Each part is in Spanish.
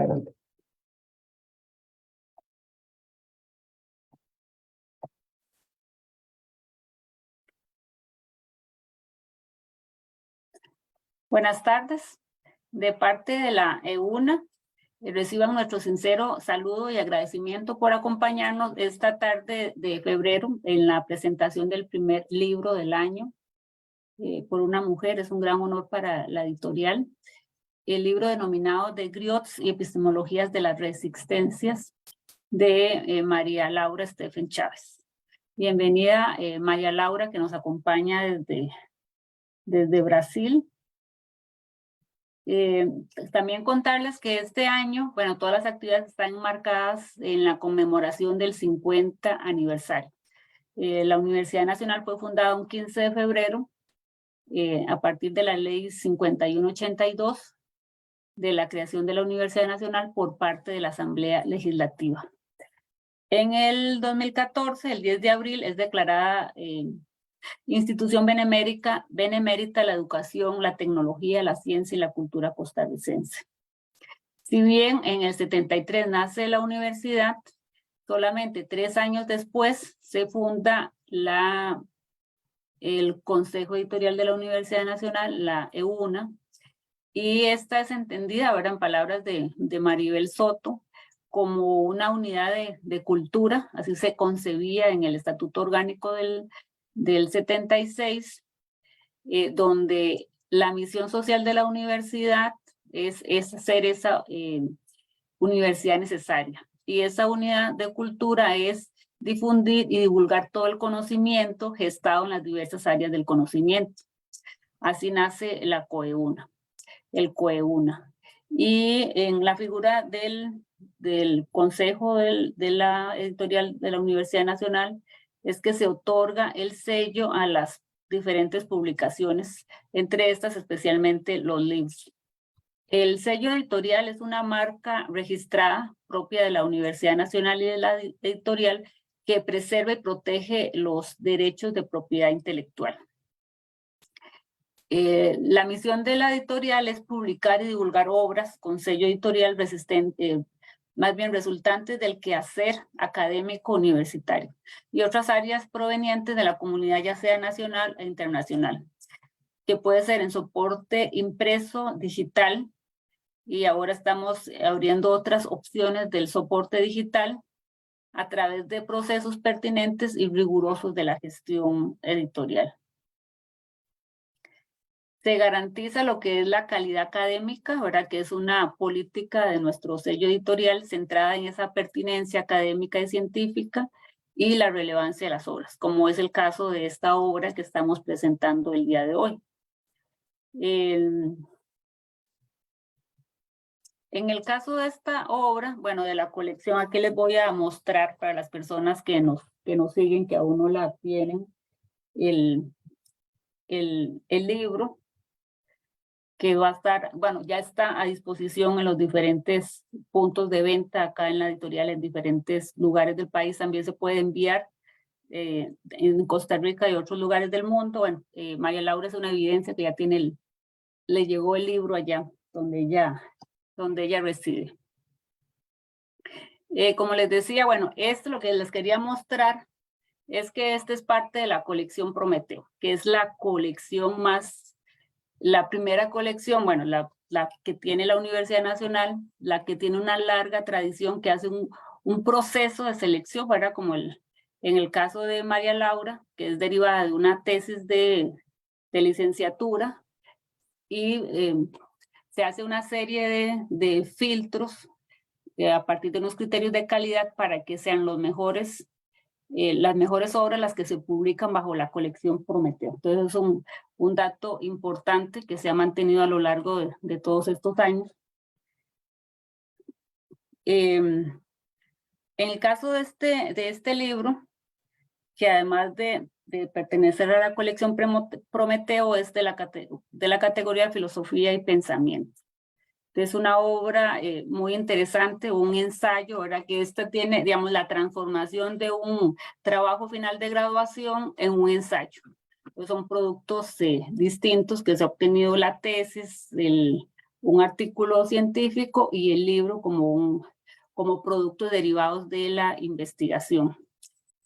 Adelante. Buenas tardes. De parte de la EUNA, reciban nuestro sincero saludo y agradecimiento por acompañarnos esta tarde de febrero en la presentación del primer libro del año por una mujer. Es un gran honor para la editorial. El libro denominado De Griots y Epistemologías de las Resistencias de María Laura Stephen Chávez. Bienvenida María Laura, que nos acompaña desde Brasil. También contarles que este año, bueno, todas las actividades están enmarcadas en la conmemoración del 50 aniversario. La Universidad Nacional fue fundada un 15 de febrero a partir de la ley 5182 de la creación de la Universidad Nacional por parte de la Asamblea Legislativa. En el 2014, el 10 de abril, es declarada institución benemérita la educación, la tecnología, la ciencia y la cultura costarricense. Si bien en el 73 nace la universidad, solamente 3 años después se funda el Consejo Editorial de la Universidad Nacional, la EUNA, y esta es entendida, ahora en palabras de Maribel Soto, como una unidad de cultura, así se concebía en el Estatuto Orgánico del 76, donde la misión social de la universidad es ser esa universidad necesaria. Y esa unidad de cultura es difundir y divulgar todo el conocimiento gestado en las diversas áreas del conocimiento. Así nace la COEUNA, el COEUNA. Y en la figura del Consejo de la Editorial de la Universidad Nacional es que se otorga el sello a las diferentes publicaciones, entre estas especialmente los libros. El sello editorial es una marca registrada propia de la Universidad Nacional y de la editorial que preserva y protege los derechos de propiedad intelectual. La misión de la editorial es publicar y divulgar obras con sello editorial resistente, más bien resultantes del quehacer académico universitario y otras áreas provenientes de la comunidad, ya sea nacional e internacional, que puede ser en soporte impreso, digital, y ahora estamos abriendo otras opciones del soporte digital a través de procesos pertinentes y rigurosos de la gestión editorial. Se garantiza lo que es la calidad académica, ¿verdad? Que es una política de nuestro sello editorial centrada en esa pertinencia académica y científica y la relevancia de las obras, como es el caso de esta obra que estamos presentando el día de hoy. En el caso de esta obra, bueno, de la colección, aquí les voy a mostrar para las personas que nos siguen, que aún no la tienen, el libro, que va a estar, bueno, ya está a disposición en los diferentes puntos de venta acá en la editorial, en diferentes lugares del país. También se puede enviar en Costa Rica y otros lugares del mundo. Bueno, María Laura es una evidencia que ya tiene le llegó el libro allá donde ella reside. Como les decía, bueno, esto lo que les quería mostrar es que esta es parte de la colección Prometeo, que es la colección la primera colección, bueno, la que tiene la Universidad Nacional, la que tiene una larga tradición, que hace un proceso de selección, ¿verdad? Como en el caso de María Laura, que es derivada de una tesis de licenciatura, y se hace una serie de filtros a partir de unos criterios de calidad para que sean las mejores obras las que se publican bajo la colección Prometeo. Entonces es un dato importante que se ha mantenido a lo largo de todos estos años. En el caso de este libro, que además de pertenecer a la colección Prometeo, es de la categoría de filosofía y pensamiento. Es una obra muy interesante, un ensayo, ¿verdad? Que esta tiene, digamos, la transformación de un trabajo final de graduación en un ensayo. Pues son productos distintos que se ha obtenido la tesis, un artículo científico y el libro como productos derivados de la investigación.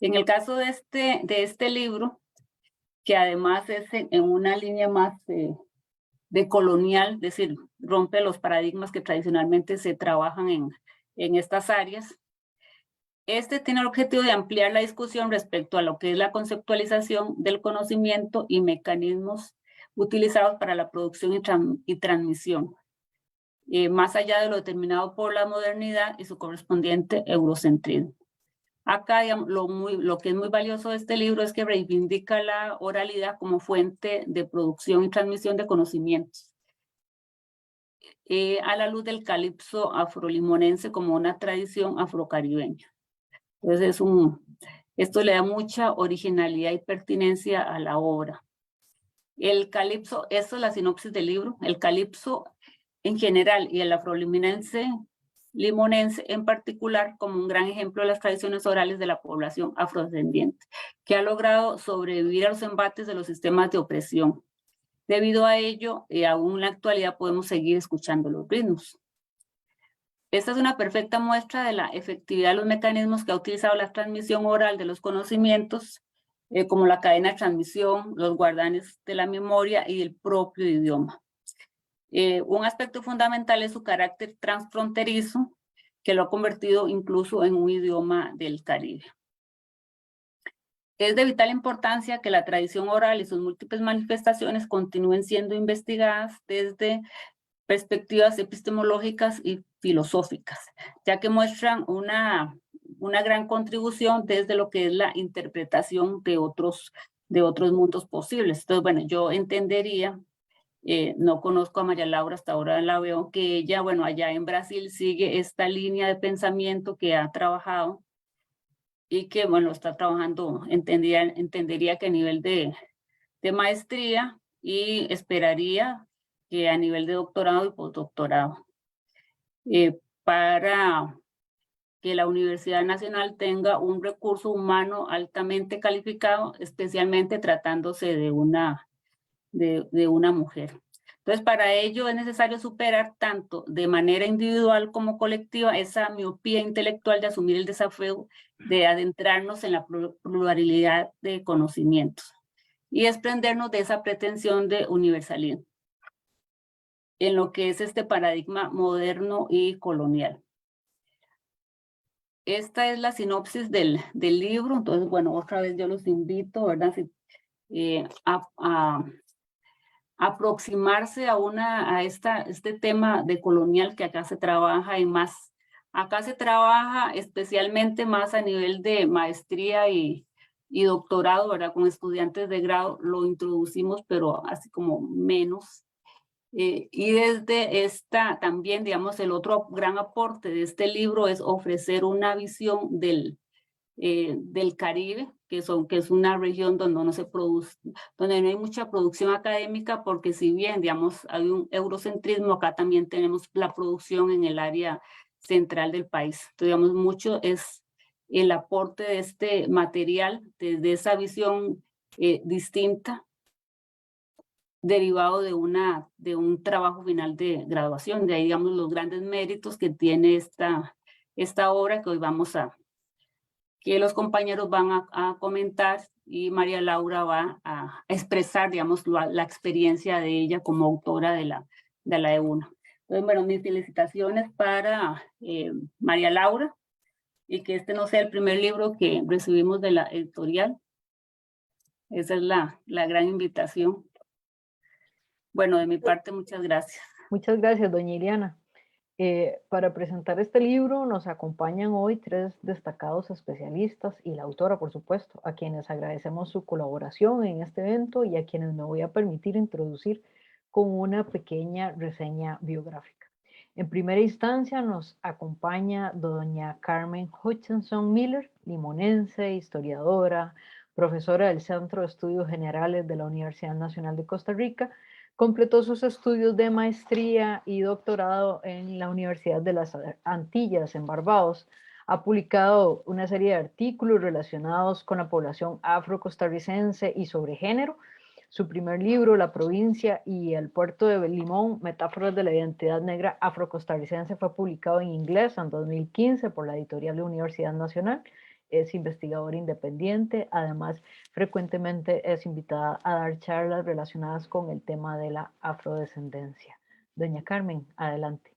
En el caso de este libro, que además es en una línea más de colonial, es decir, rompe los paradigmas que tradicionalmente se trabajan en estas áreas. Este tiene el objetivo de ampliar la discusión respecto a lo que es la conceptualización del conocimiento y mecanismos utilizados para la producción y transmisión, más allá de lo determinado por la modernidad y su correspondiente eurocentrismo. Acá, digamos, lo que es muy valioso de este libro es que reivindica la oralidad como fuente de producción y transmisión de conocimientos, a la luz del calipso afrolimonense como una tradición afrocaribeña. Entonces esto le da mucha originalidad y pertinencia a la obra. El calipso, esto es la sinopsis del libro, el calipso en general y el afrolimonense en particular como un gran ejemplo de las tradiciones orales de la población afrodescendiente, que ha logrado sobrevivir a los embates de los sistemas de opresión. Debido a ello, aún en la actualidad podemos seguir escuchando los ritmos. Esta es una perfecta muestra de la efectividad de los mecanismos que ha utilizado la transmisión oral de los conocimientos, como la cadena de transmisión, los guardianes de la memoria y el propio idioma. Un aspecto fundamental es su carácter transfronterizo, que lo ha convertido incluso en un idioma del Caribe. Es de vital importancia que la tradición oral y sus múltiples manifestaciones continúen siendo investigadas desde perspectivas epistemológicas y filosóficas, ya que muestran una gran contribución desde lo que es la interpretación de otros mundos posibles. Entonces, bueno, yo entendería, no conozco a María Laura, hasta ahora la veo, que ella, bueno, allá en Brasil sigue esta línea de pensamiento que ha trabajado y que, bueno, está trabajando, entendería que a nivel de maestría, y esperaría que a nivel de doctorado y postdoctorado, para que la Universidad Nacional tenga un recurso humano altamente calificado, especialmente tratándose de una mujer. Entonces, para ello es necesario superar tanto de manera individual como colectiva esa miopía intelectual de asumir el desafío de adentrarnos en la pluralidad de conocimientos y desprendernos de esa pretensión de universalismo en lo que es este paradigma moderno y colonial. Esta es la sinopsis del libro. Entonces, bueno, otra vez yo los invito, ¿verdad? A aproximarse a este tema de colonial que acá se trabaja y más. Acá se trabaja especialmente más a nivel de maestría y doctorado, ¿verdad? Con estudiantes de grado lo introducimos, pero así como menos. Y desde esta también, digamos, el otro gran aporte de este libro es ofrecer una visión del Caribe, que es una región donde no se produce, donde no hay mucha producción académica, porque si bien, digamos, hay un eurocentrismo, acá también tenemos la producción en el área central del país. Entonces, digamos, mucho es el aporte de este material, desde esa visión distinta, derivado de un trabajo final de graduación. De ahí, digamos, los grandes méritos que tiene esta obra que hoy que los compañeros van a comentar, y María Laura va a expresar, digamos, la experiencia de ella como autora de la EUNA. Entonces, bueno, mis felicitaciones para María Laura, y que este no sea el primer libro que recibimos de la editorial. Esa es la gran invitación. Bueno, de mi parte, muchas gracias. Muchas gracias, doña Iliana. Para presentar este libro nos acompañan hoy 3 destacados especialistas y la autora, por supuesto, a quienes agradecemos su colaboración en este evento y a quienes me voy a permitir introducir con una pequeña reseña biográfica. En primera instancia nos acompaña doña Carmen Hutchinson Miller, limonense, historiadora, profesora del Centro de Estudios Generales de la Universidad Nacional de Costa Rica. Completó sus estudios de maestría y doctorado en la Universidad de las Antillas, en Barbados. Ha publicado una serie de artículos relacionados con la población afro-costarricense y sobre género. Su primer libro, La provincia y el puerto de Limón, metáforas de la identidad negra afrocostarricense, fue publicado en inglés en 2015 por la editorial de Universidad Nacional. Es investigadora independiente, además frecuentemente es invitada a dar charlas relacionadas con el tema de la afrodescendencia. Doña Carmen, adelante.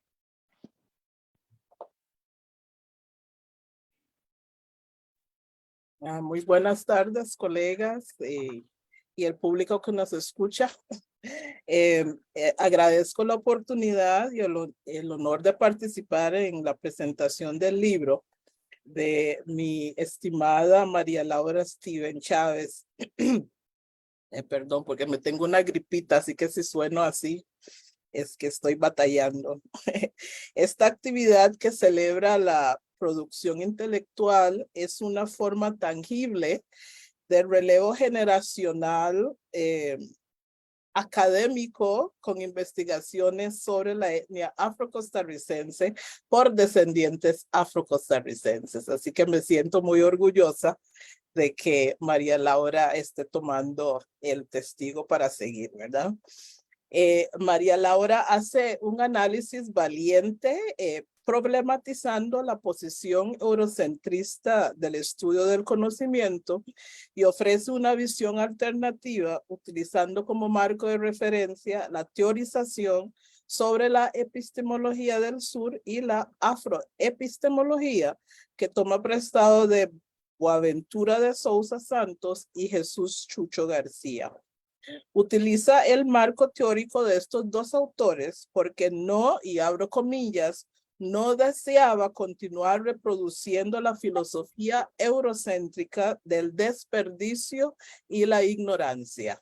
Muy buenas tardes, colegas y el público que nos escucha. Agradezco la oportunidad y el honor de participar en la presentación del libro de mi estimada María Laura Steven Chávez. Perdón, porque me tengo una gripita, así que si sueno así, es que estoy batallando. Esta actividad que celebra la producción intelectual es una forma tangible de relevo generacional académico con investigaciones sobre la etnia afrocostarricense por descendientes afrocostarricenses. Así que me siento muy orgullosa de que María Laura esté tomando el testigo para seguir, ¿verdad? María Laura hace un análisis valiente problematizando la posición eurocentrista del estudio del conocimiento y ofrece una visión alternativa utilizando como marco de referencia la teorización sobre la epistemología del sur y la afroepistemología que toma prestado de Boaventura de Sousa Santos y Jesús Chucho García. Utiliza el marco teórico de estos dos autores porque no, y abro comillas, no deseaba continuar reproduciendo la filosofía eurocéntrica del desperdicio y la ignorancia.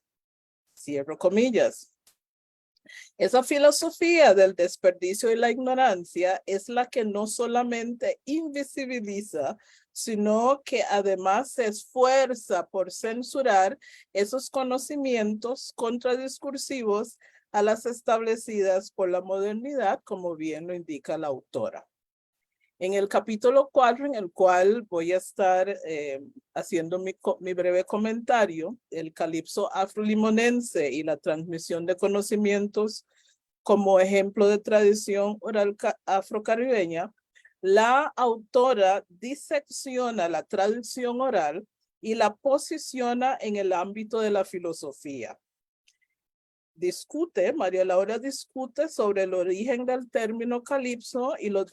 Cierro comillas. Esa filosofía del desperdicio y la ignorancia es la que no solamente invisibiliza, sino que además se esfuerza por censurar esos conocimientos contradiscursivos a las establecidas por la modernidad, como bien lo indica la autora. En el capítulo 4, en el cual voy a estar haciendo mi breve comentario, el calipso afrolimonense y la transmisión de conocimientos como ejemplo de tradición oral afrocaribeña, la autora disecciona la tradición oral y la posiciona en el ámbito de la filosofía. María Laura discute sobre el origen del término calipso y los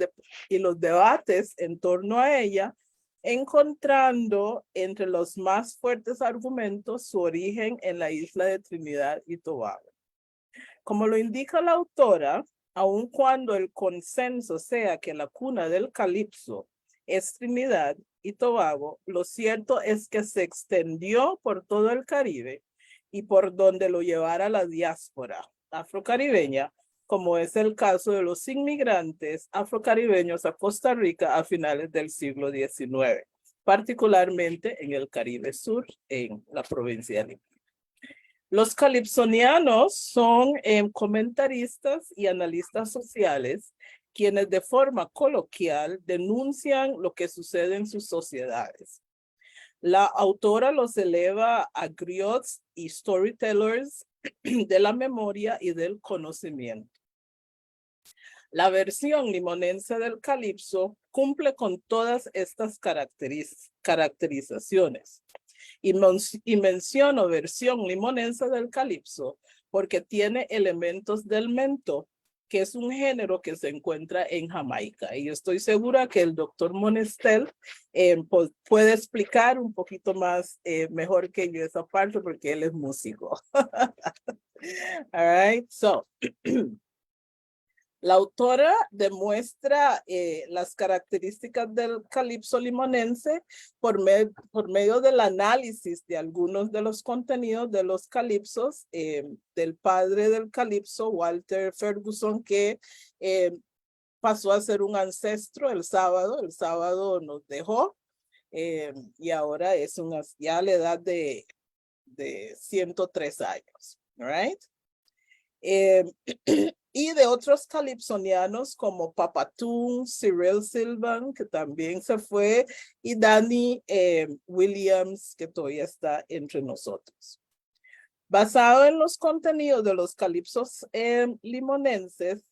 debates en torno a ella, encontrando entre los más fuertes argumentos su origen en la isla de Trinidad y Tobago. Como lo indica la autora, aun cuando el consenso sea que la cuna del calipso es Trinidad y Tobago, lo cierto es que se extendió por todo el Caribe y por donde lo llevara la diáspora afrocaribeña, como es el caso de los inmigrantes afrocaribeños a Costa Rica a finales del siglo XIX, particularmente en el Caribe Sur, en la provincia de Lima. Los calipsonianos son comentaristas y analistas sociales quienes de forma coloquial denuncian lo que sucede en sus sociedades. La autora los eleva a griots y storytellers de la memoria y del conocimiento. La versión limonense del calipso cumple con todas estas caracterizaciones. Y menciono versión limonense del calipso porque tiene elementos del mento, que es un género que se encuentra en Jamaica. Y estoy segura que el doctor Monestel puede explicar un poquito más mejor que yo esa parte porque él es músico. All right, so la autora demuestra las características del calipso limonense por medio del análisis de algunos de los contenidos de los calipsos del padre del calipso, Walter Ferguson, que pasó a ser un ancestro el sábado nos dejó y ahora es ya a la edad de 103 años, right? Y de otros calipsonianos como Papatún, Cyril Sylvan, que también se fue, y Danny Williams, que todavía está entre nosotros. Basado en los contenidos de los calipsos limonenses,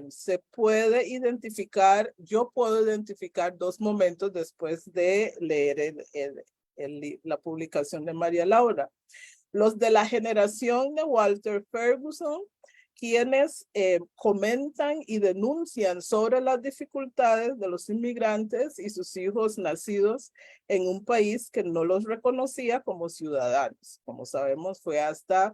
se puede identificar, yo puedo identificar 2 momentos después de leer la publicación de María Laura. Los de la generación de Walter Ferguson, quienes comentan y denuncian sobre las dificultades de los inmigrantes y sus hijos nacidos en un país que no los reconocía como ciudadanos. Como sabemos, fue hasta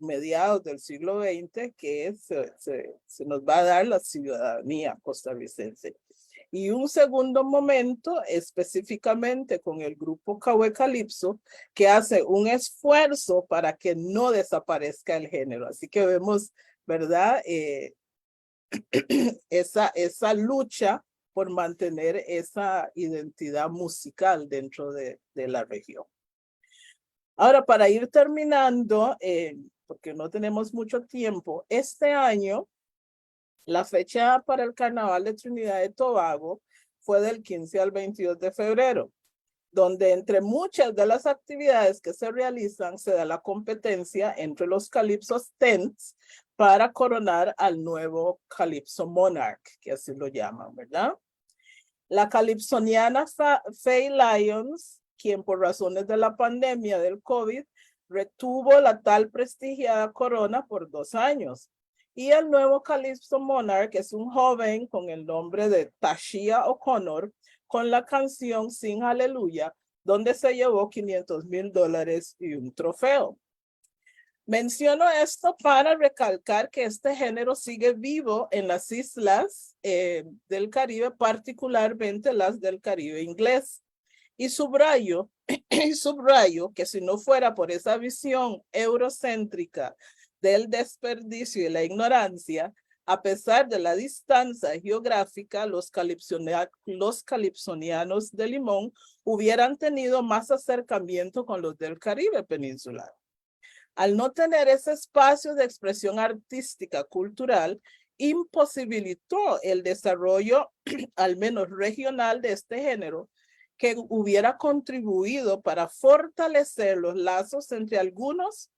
mediados del siglo XX que se nos va a dar la ciudadanía costarricense. Y un segundo momento, específicamente con el grupo Cahue Calipso, que hace un esfuerzo para que no desaparezca el género. Así que vemos, ¿verdad? Esa lucha por mantener esa identidad musical dentro de la región. Ahora, para ir terminando, porque no tenemos mucho tiempo, este año, la fecha para el Carnaval de Trinidad y Tobago fue del 15 al 22 de febrero, donde entre muchas de las actividades que se realizan se da la competencia entre los calipsos Tents para coronar al nuevo Calipso Monarch, que así lo llaman, ¿verdad? La calipsoniana Faye Lyons, quien por razones de la pandemia del COVID retuvo la tal prestigiada corona por 2 años. Y el nuevo Calipso Monarch es un joven con el nombre de Tashia O'Connor, con la canción Sing Hallelujah, donde se llevó $500,000 y un trofeo. Menciono esto para recalcar que este género sigue vivo en las islas del Caribe, particularmente las del Caribe inglés. Y subrayo que si no fuera por esa visión eurocéntrica del desperdicio y la ignorancia, a pesar de la distancia geográfica, los calipsonianos de Limón hubieran tenido más acercamiento con los del Caribe peninsular. Al no tener ese espacio de expresión artística cultural, imposibilitó el desarrollo, al menos regional, de este género, que hubiera contribuido para fortalecer los lazos entre algunos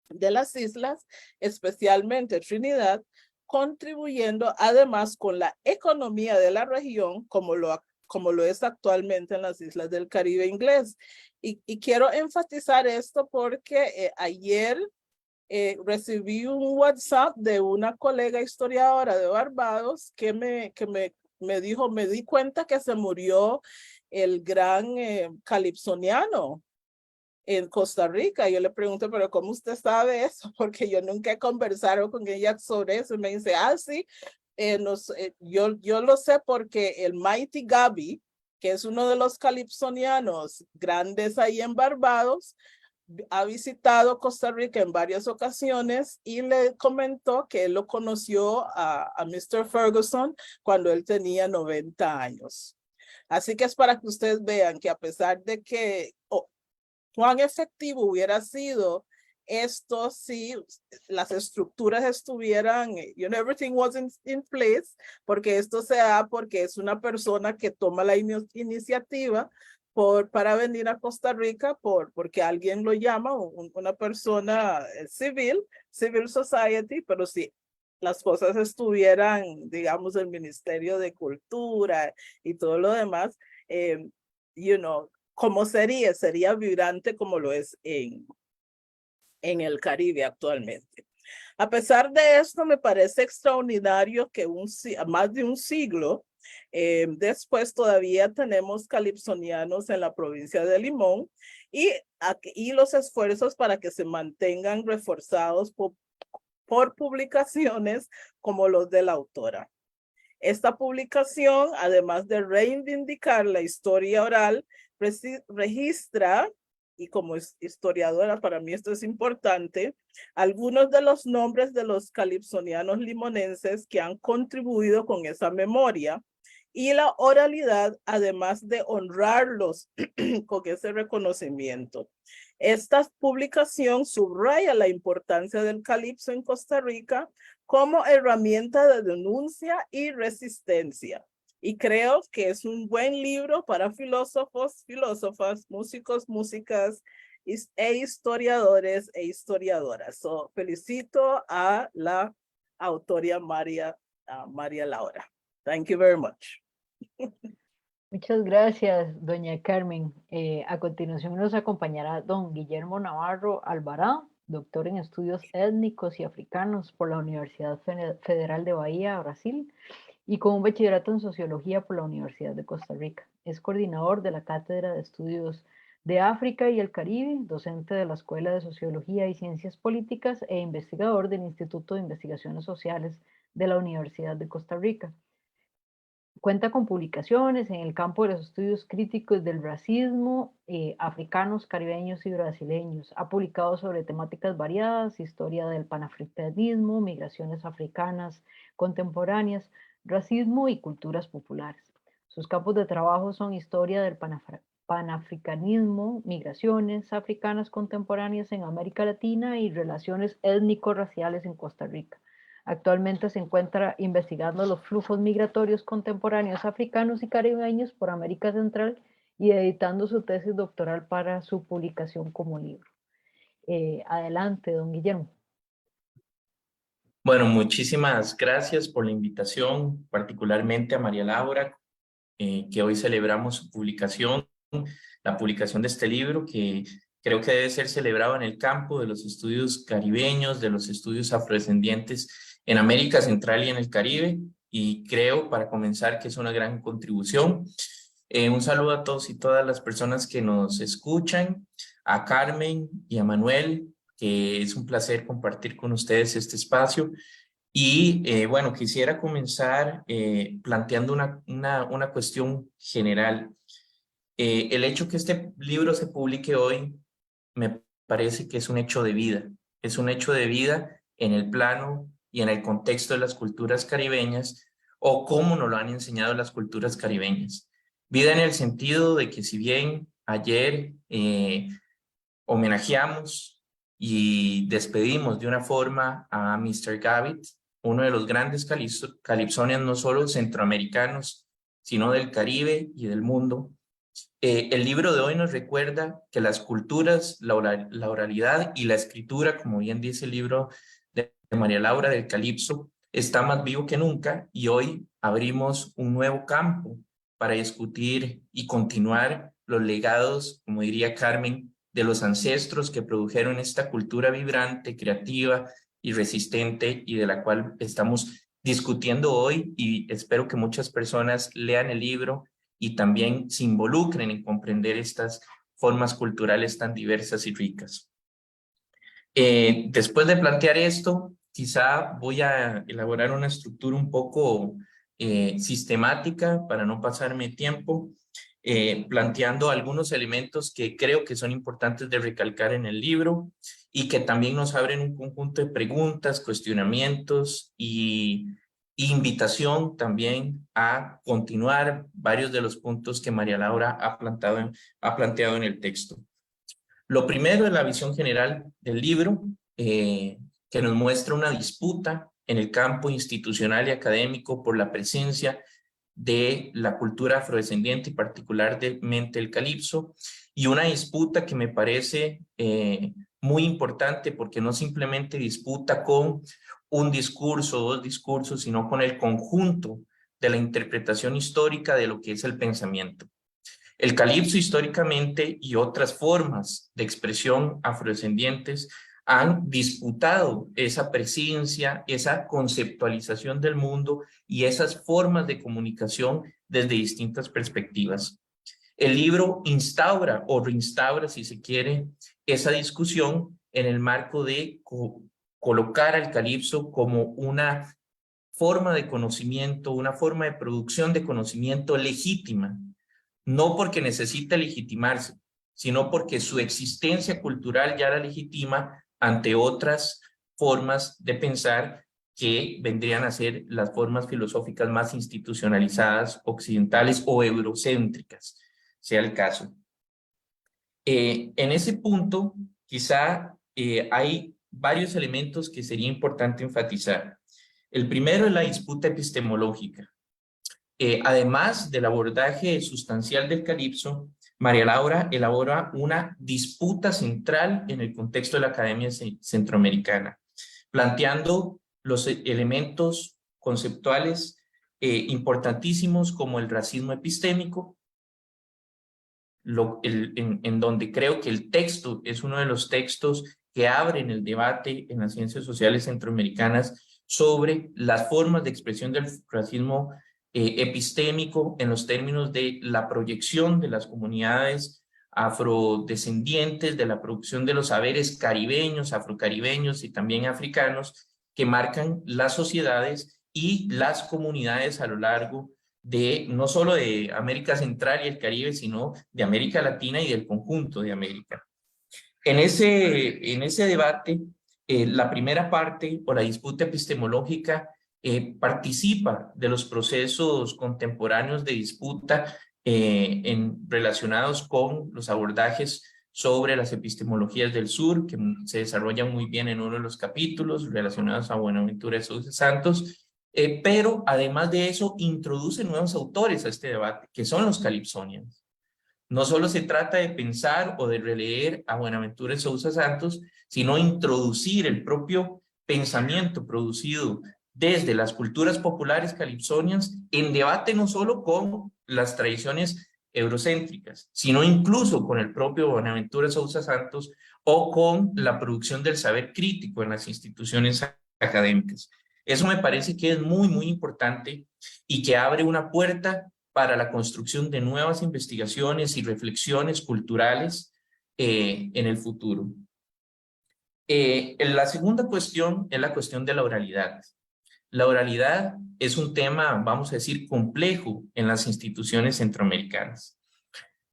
de las islas, especialmente Trinidad, contribuyendo además con la economía de la región, como lo es actualmente en las islas del Caribe inglés. Y quiero enfatizar esto porque ayer recibí un WhatsApp de una colega historiadora de Barbados que me dijo, me di cuenta que se murió el gran calipsoniano en Costa Rica. Yo le pregunto, pero ¿cómo usted sabe eso? Porque yo nunca he conversado con ella sobre eso. Y me dice, sí, yo lo sé porque el Mighty Gaby, que es uno de los calipsonianos grandes ahí en Barbados, ha visitado Costa Rica en varias ocasiones y le comentó que él lo conoció a Mr. Ferguson cuando él tenía 90 años. Así que es para que ustedes vean que a pesar de que cuán efectivo hubiera sido esto si las estructuras estuvieran, everything was in place, porque esto se da porque es una persona que toma la iniciativa para venir a Costa Rica porque alguien lo llama, una persona civil society, pero si las cosas estuvieran, digamos, el Ministerio de Cultura y todo lo demás, como sería vibrante como lo es en el Caribe actualmente. A pesar de esto, me parece extraordinario que más de un siglo después todavía tenemos calipsonianos en la provincia de Limón y los esfuerzos para que se mantengan reforzados por publicaciones como los de la autora. Esta publicación, además de reivindicar la historia oral, registra, y como historiadora para mí esto es importante, algunos de los nombres de los calipsonianos limonenses que han contribuido con esa memoria y la oralidad, además de honrarlos con ese reconocimiento. Esta publicación subraya la importancia del calipso en Costa Rica como herramienta de denuncia y resistencia. Y creo que es un buen libro para filósofos, filósofas, músicos, músicas e historiadores e historiadoras. So, felicito a la autora María Laura. Thank you very much. Muchas gracias, doña Carmen. A continuación nos acompañará don Guillermo Navarro Alvarado, doctor en estudios étnicos y africanos por la Universidad Federal de Bahía, Brasil, y con un bachillerato en sociología por la Universidad de Costa Rica. Es coordinador de la Cátedra de Estudios de África y el Caribe, docente de la Escuela de Sociología y Ciencias Políticas e investigador del Instituto de Investigaciones Sociales de la Universidad de Costa Rica. Cuenta con publicaciones en el campo de los estudios críticos del racismo, africanos, caribeños y brasileños. Ha publicado sobre temáticas variadas, historia del panafricanismo, migraciones africanas contemporáneas, racismo y culturas populares. Sus campos de trabajo son historia del panafricanismo, migraciones africanas contemporáneas en América Latina y relaciones étnico-raciales en Costa Rica. Actualmente se encuentra investigando los flujos migratorios contemporáneos africanos y caribeños por América Central y editando su tesis doctoral para su publicación como libro. Adelante, don Guillermo. Bueno, muchísimas gracias por la invitación, particularmente a María Laura, que hoy celebramos su publicación, la publicación de este libro, que creo que debe ser celebrado en el campo de los estudios caribeños, de los estudios afrodescendientes en América Central y en el Caribe, y creo, para comenzar, que es una gran contribución. Un saludo a todos y todas las personas que nos escuchan, a Carmen y a Manuel, que es un placer compartir con ustedes este espacio. Y bueno, quisiera comenzar planteando una cuestión general. El hecho que este libro se publique hoy me parece que es un hecho de vida. Es un hecho de vida en el plano y en el contexto de las culturas caribeñas, o cómo nos lo han enseñado las culturas caribeñas. Vida en el sentido de que si bien ayer homenajeamos y despedimos de una forma a Mr. Gavitt, uno de los grandes calipsonias no solo centroamericanos, sino del Caribe y del mundo, el libro de hoy nos recuerda que las culturas, la oralidad y la escritura, como bien dice el libro de María Laura del Calipso, está más vivo que nunca, y hoy abrimos un nuevo campo para discutir y continuar los legados, como diría Carmen, de los ancestros que produjeron esta cultura vibrante, creativa y resistente, y de la cual estamos discutiendo hoy, y espero que muchas personas lean el libro y también se involucren en comprender estas formas culturales tan diversas y ricas. Después de plantear esto, quizá voy a elaborar una estructura un poco sistemática para no pasarme tiempo, planteando algunos elementos que creo que son importantes de recalcar en el libro y que también nos abren un conjunto de preguntas, cuestionamientos y invitación también a continuar varios de los puntos que María Laura ha planteado en el texto. Lo primero es la visión general del libro, que nos muestra una disputa en el campo institucional y académico por la presencia de la cultura afrodescendiente y particularmente el calipso, y una disputa que me parece muy importante porque no simplemente disputa con un discurso o dos discursos, sino con el conjunto de la interpretación histórica de lo que es el pensamiento. El calipso históricamente y otras formas de expresión afrodescendientes han disputado esa presencia, esa conceptualización del mundo y esas formas de comunicación desde distintas perspectivas. El libro instaura o reinstaura, si se quiere, esa discusión en el marco de colocar al calipso como una forma de conocimiento, una forma de producción de conocimiento legítima, no porque necesite legitimarse, sino porque su existencia cultural ya la legitima ante otras formas de pensar que vendrían a ser las formas filosóficas más institucionalizadas, occidentales o eurocéntricas, sea el caso. En ese punto, quizá hay varios elementos que sería importante enfatizar. El primero es la disputa epistemológica. Además del abordaje sustancial del calipso, María Laura elabora una disputa central en el contexto de la Academia Centroamericana, planteando los elementos conceptuales importantísimos como el racismo epistémico, en donde creo que el texto es uno de los textos que abren el debate en las ciencias sociales centroamericanas sobre las formas de expresión del racismo epistémico en los términos de la proyección de las comunidades afrodescendientes, de la producción de los saberes caribeños, afrocaribeños y también africanos que marcan las sociedades y las comunidades a lo largo de no solo de América Central y el Caribe, sino de América Latina y del conjunto de América. En ese debate, la primera parte o la disputa epistemológica participa de los procesos contemporáneos de disputa relacionados con los abordajes sobre las epistemologías del sur, que se desarrollan muy bien en uno de los capítulos relacionados a Buenaventura de Sousa Santos, pero además de eso introduce nuevos autores a este debate, que son los calypsonians. No solo se trata de pensar o de releer a Buenaventura de Sousa Santos, sino introducir el propio pensamiento producido desde las culturas populares calypsonians en debate no solo con las tradiciones eurocéntricas, sino incluso con el propio Buenaventura de Sousa Santos o con la producción del saber crítico en las instituciones académicas. Eso me parece que es muy, muy importante y que abre una puerta para la construcción de nuevas investigaciones y reflexiones culturales en el futuro. La segunda cuestión es la cuestión de la oralidad. La oralidad es un tema, vamos a decir, complejo en las instituciones centroamericanas.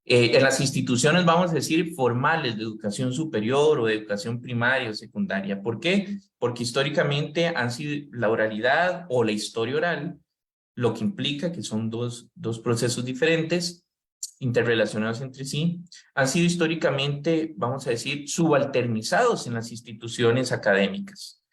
En las instituciones, vamos a decir, formales de educación superior o de educación primaria o secundaria. ¿Por qué? Porque históricamente han sido la oralidad o la historia oral, lo que implica que son dos procesos diferentes, interrelacionados entre sí, han sido históricamente, vamos a decir, subalternizados en las instituciones académicas.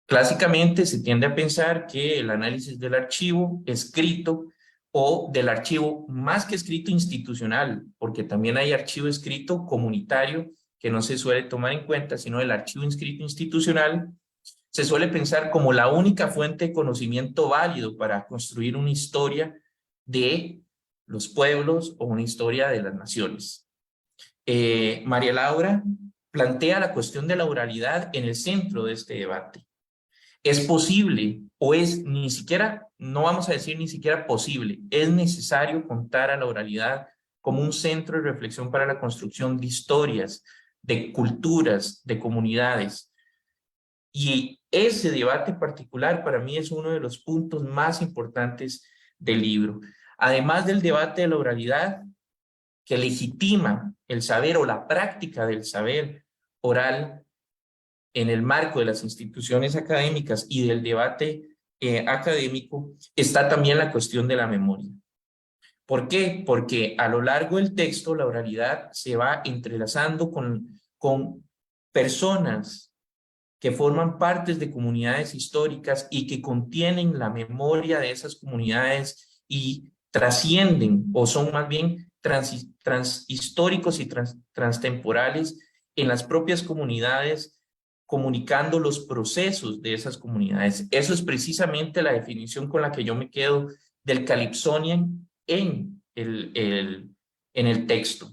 Clásicamente se tiende a pensar que el análisis del archivo escrito o del archivo más que escrito institucional, porque también hay archivo escrito comunitario que no se suele tomar en cuenta, sino el archivo escrito institucional, se suele pensar como la única fuente de conocimiento válido para construir una historia de los pueblos o una historia de las naciones. María Laura plantea la cuestión de la oralidad en el centro de este debate. Es posible, o es ni siquiera, no vamos a decir ni siquiera posible, es necesario contar a la oralidad como un centro de reflexión para la construcción de historias, de culturas, de comunidades. Y ese debate particular para mí es uno de los puntos más importantes del libro. Además del debate de la oralidad, que legitima el saber o la práctica del saber oral en el marco de las instituciones académicas y del debate académico, está también la cuestión de la memoria. ¿Por qué? Porque a lo largo del texto la oralidad se va entrelazando con personas que forman partes de comunidades históricas y que contienen la memoria de esas comunidades y trascienden o son más bien transhistóricos y transtemporales en las propias comunidades, comunicando los procesos de esas comunidades. Eso es precisamente la definición con la que yo me quedo del calypsonian en el texto.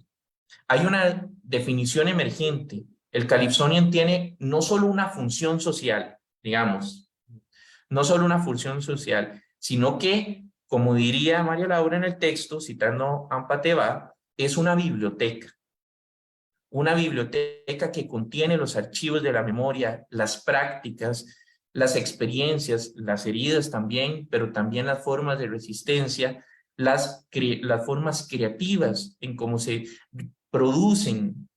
Hay una definición emergente. El calypsonian tiene no solo una función social, digamos, no solo una función social, sino que, como diría María Laura en el texto, citando a Ampateba, es una biblioteca. Una biblioteca que contiene los archivos de la memoria, las prácticas, las experiencias, las heridas también, pero también las formas de resistencia, las formas creativas en cómo se producen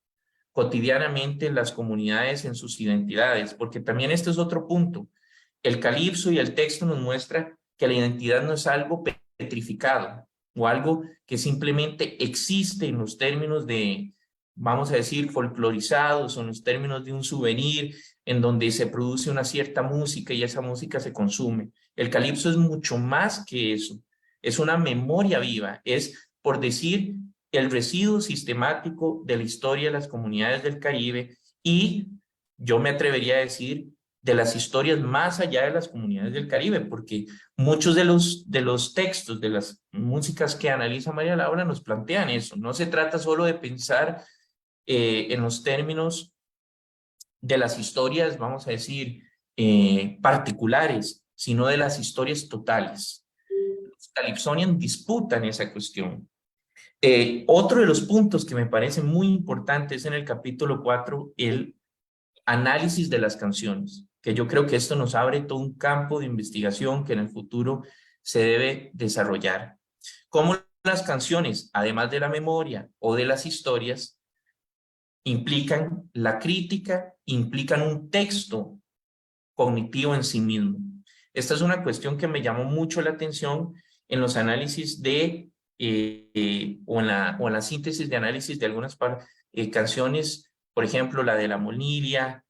cotidianamente las comunidades en sus identidades, porque también este es otro punto. El calipso y el texto nos muestra que la identidad no es algo petrificado o algo que simplemente existe en los términos de, vamos a decir, folclorizados o en los términos de un souvenir en donde se produce una cierta música y esa música se consume. El calipso es mucho más que eso. Es una memoria viva, es, por decir, el residuo sistemático de la historia de las comunidades del Caribe y yo me atrevería a decir de las historias más allá de las comunidades del Caribe, porque muchos de los textos, de las músicas que analiza María Laura nos plantean eso. No se trata solo de pensar en los términos de las historias, vamos a decir, particulares, sino de las historias totales. Los Calypsonians disputan esa cuestión. Otro de los puntos que me parece muy importante es en el capítulo 4, el análisis de las canciones, que yo creo que esto nos abre todo un campo de investigación que en el futuro se debe desarrollar. Cómo las canciones, además de la memoria o de las historias, implican la crítica, implican un texto cognitivo en sí mismo. Esta es una cuestión que me llamó mucho la atención en los análisis de, o en la síntesis de análisis de algunas canciones, por ejemplo, la de La Molivia,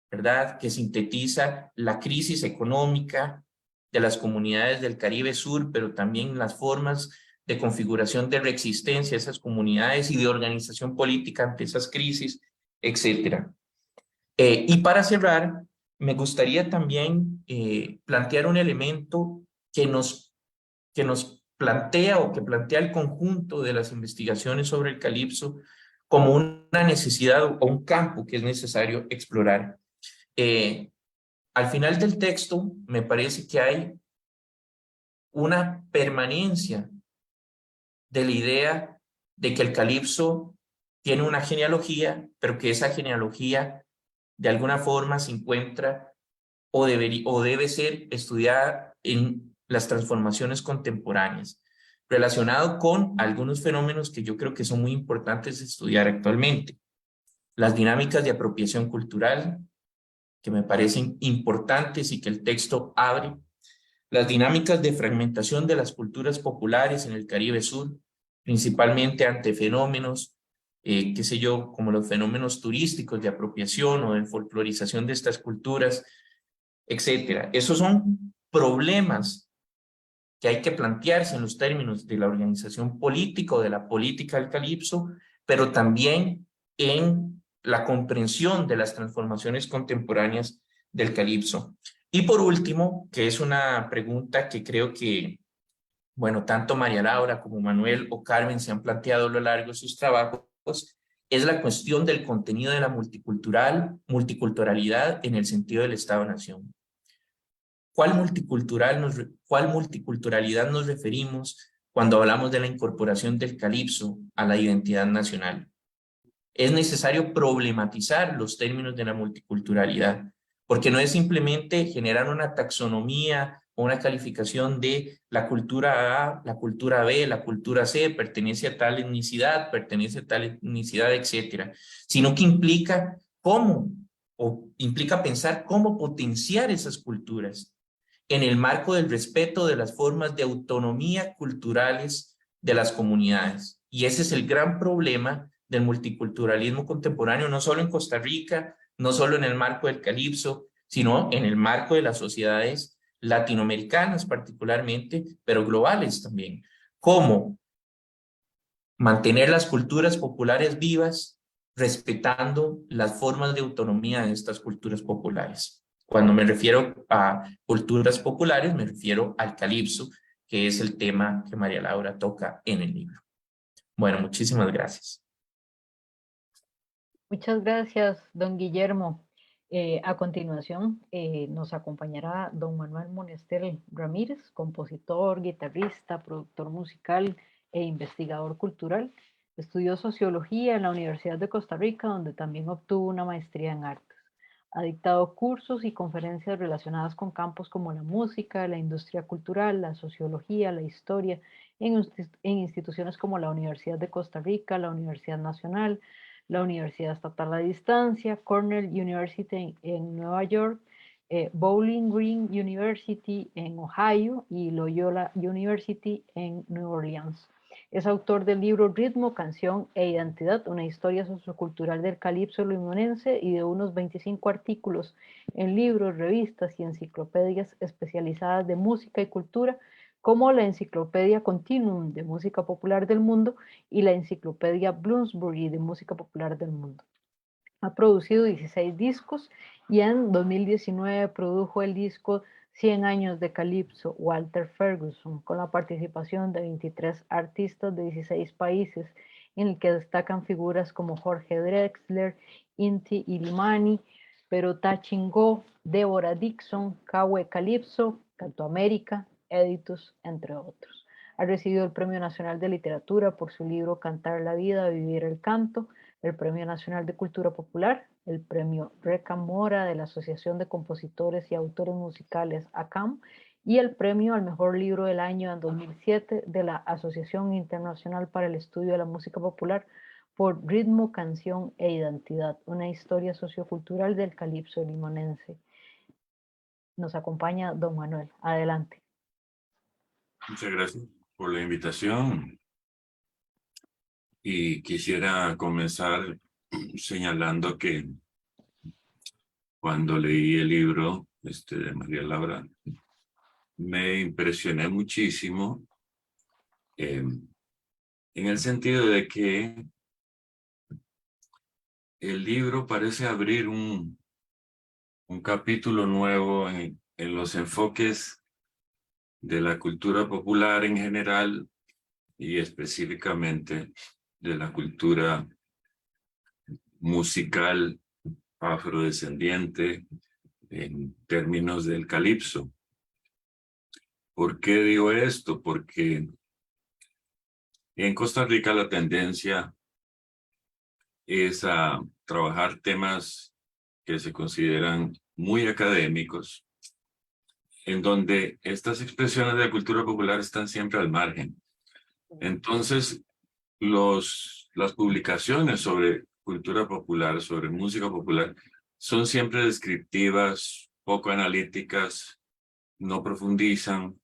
¿verdad? Que sintetiza la crisis económica de las comunidades del Caribe Sur, pero también las formas de configuración de reexistencia de esas comunidades y de organización política ante esas crisis, etc. Y para cerrar, me gustaría también plantear un elemento que nos plantea o que plantea el conjunto de las investigaciones sobre el calipso como una necesidad o un campo que es necesario explorar. Al final del texto me parece que hay una permanencia de la idea de que el calipso tiene una genealogía, pero que esa genealogía de alguna forma se encuentra o debe ser estudiada en las transformaciones contemporáneas, relacionado con algunos fenómenos que yo creo que son muy importantes de estudiar actualmente. Las dinámicas de apropiación cultural, que me parecen importantes y que el texto abre, las dinámicas de fragmentación de las culturas populares en el Caribe Sur, principalmente ante fenómenos, qué sé yo, como los fenómenos turísticos de apropiación o de folclorización de estas culturas, etcétera. Esos son problemas que hay que plantearse en los términos de la organización política o de la política del calipso, pero también en la comprensión de las transformaciones contemporáneas del calipso. Y por último, que es una pregunta que creo que, bueno, tanto María Laura como Manuel o Carmen se han planteado a lo largo de sus trabajos, es la cuestión del contenido de la multiculturalidad en el sentido del Estado-Nación. ¿Cuál multiculturalidad nos referimos cuando hablamos de la incorporación del calipso a la identidad nacional? Es necesario problematizar los términos de la multiculturalidad, porque no es simplemente generar una taxonomía o una calificación de la cultura A, la cultura B, la cultura C, pertenece a tal etnicidad, etcétera, sino que implica implica pensar cómo potenciar esas culturas en el marco del respeto de las formas de autonomía culturales de las comunidades. Y ese es el gran problema del multiculturalismo contemporáneo, no solo en Costa Rica, no solo en el marco del calipso, sino en el marco de las sociedades latinoamericanas particularmente, pero globales también. ¿Cómo mantener las culturas populares vivas respetando las formas de autonomía de estas culturas populares? Cuando me refiero a culturas populares, me refiero al calipso, que es el tema que María Laura toca en el libro. Bueno, muchísimas gracias. Muchas gracias, don Guillermo. A continuación nos acompañará don Manuel Monestel Ramírez, compositor, guitarrista, productor musical e investigador cultural. Estudió sociología en la Universidad de Costa Rica, donde también obtuvo una maestría en artes. Ha dictado cursos y conferencias relacionadas con campos como la música, la industria cultural, la sociología, la historia, en instituciones como la Universidad de Costa Rica, la Universidad Nacional, la Universidad Estatal a Distancia, Cornell University en Nueva York, Bowling Green University en Ohio y Loyola University en New Orleans. Es autor del libro Ritmo, Canción e Identidad, una historia sociocultural del calipso limonense y de unos 25 artículos en libros, revistas y enciclopedias especializadas de música y cultura, como la Enciclopedia Continuum de Música Popular del Mundo y la Enciclopedia Bloomsbury de Música Popular del Mundo. Ha producido 16 discos y en 2019 produjo el disco 100 años de Calipso, Walter Ferguson, con la participación de 23 artistas de 16 países, en el que destacan figuras como Jorge Drexler, Inti Illimani, Perota Chingó, Deborah Dixon, Kawe Calypso, Canto América, Editus, entre otros. Ha recibido el Premio Nacional de Literatura por su libro Cantar la Vida, Vivir el Canto, el Premio Nacional de Cultura Popular, el Premio Reca Mora de la Asociación de Compositores y Autores Musicales ACAM y el Premio al Mejor Libro del Año en 2007 de la Asociación Internacional para el Estudio de la Música Popular por Ritmo, Canción e Identidad, una historia sociocultural del calipso limonense. Nos acompaña don Manuel. Adelante. Muchas gracias por la invitación. Y quisiera comenzar señalando que cuando leí el libro de María Laura, me impresioné muchísimo en el sentido de que el libro parece abrir un capítulo nuevo en los enfoques de la cultura popular en general y específicamente de la cultura musical afrodescendiente en términos del calipso. ¿Por qué digo esto? Porque en Costa Rica la tendencia es a trabajar temas que se consideran muy académicos, en donde estas expresiones de la cultura popular están siempre al margen. Entonces, las publicaciones sobre cultura popular, sobre música popular, son siempre descriptivas, poco analíticas, no profundizan.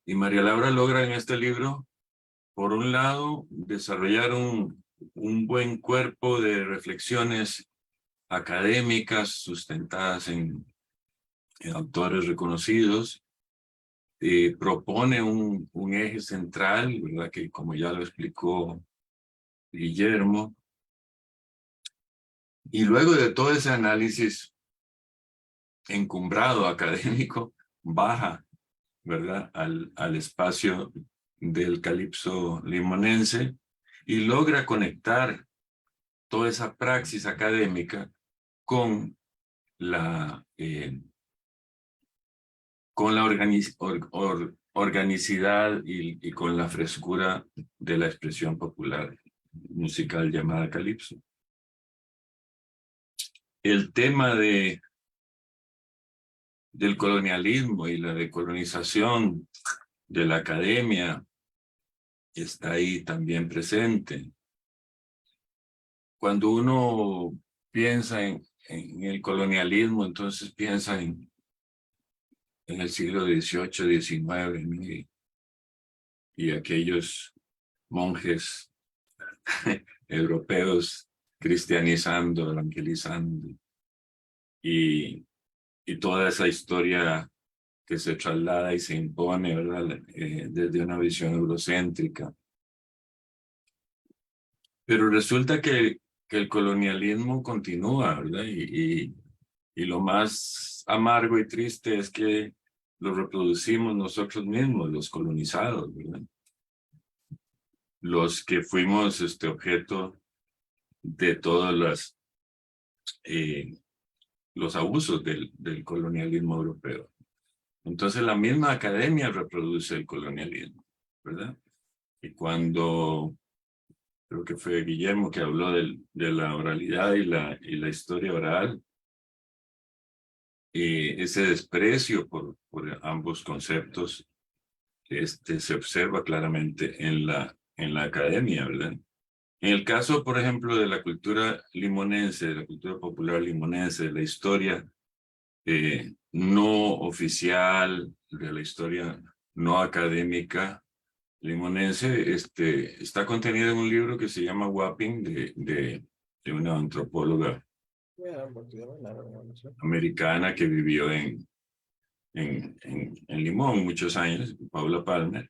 Y María Laura logra en este libro, por un lado, desarrollar un buen cuerpo de reflexiones académicas sustentadas en autores reconocidos. Propone un eje central, ¿verdad? Que como ya lo explicó Guillermo. Y luego de todo ese análisis encumbrado académico, baja, ¿verdad? Al espacio del calipso limonense y logra conectar toda esa praxis académica con la organicidad y con la frescura de la expresión popular musical llamada calipso. El tema del colonialismo y la decolonización de la academia está ahí también presente. Cuando uno piensa en el colonialismo, entonces piensa en el siglo XVIII, XIX, y aquellos monjes europeos cristianizando, evangelizando, y toda esa historia que se traslada y se impone, ¿verdad? Desde una visión eurocéntrica. Pero resulta que el colonialismo continúa, ¿verdad? Y lo más amargo y triste es que lo reproducimos nosotros mismos, los colonizados, ¿verdad? Los que fuimos objeto de todos los abusos del colonialismo europeo. Entonces la misma academia reproduce el colonialismo, ¿verdad? Y cuando, creo que fue Guillermo que habló de la oralidad y la historia oral, ese desprecio por ambos conceptos se observa claramente en la academia, ¿verdad? En el caso, por ejemplo, de la cultura limonense, de la cultura popular limonense, de la historia no oficial, de la historia no académica limonense, está contenida en un libro que se llama Wapping de una antropóloga americana que vivió en en Limón muchos años, Paula Palmer.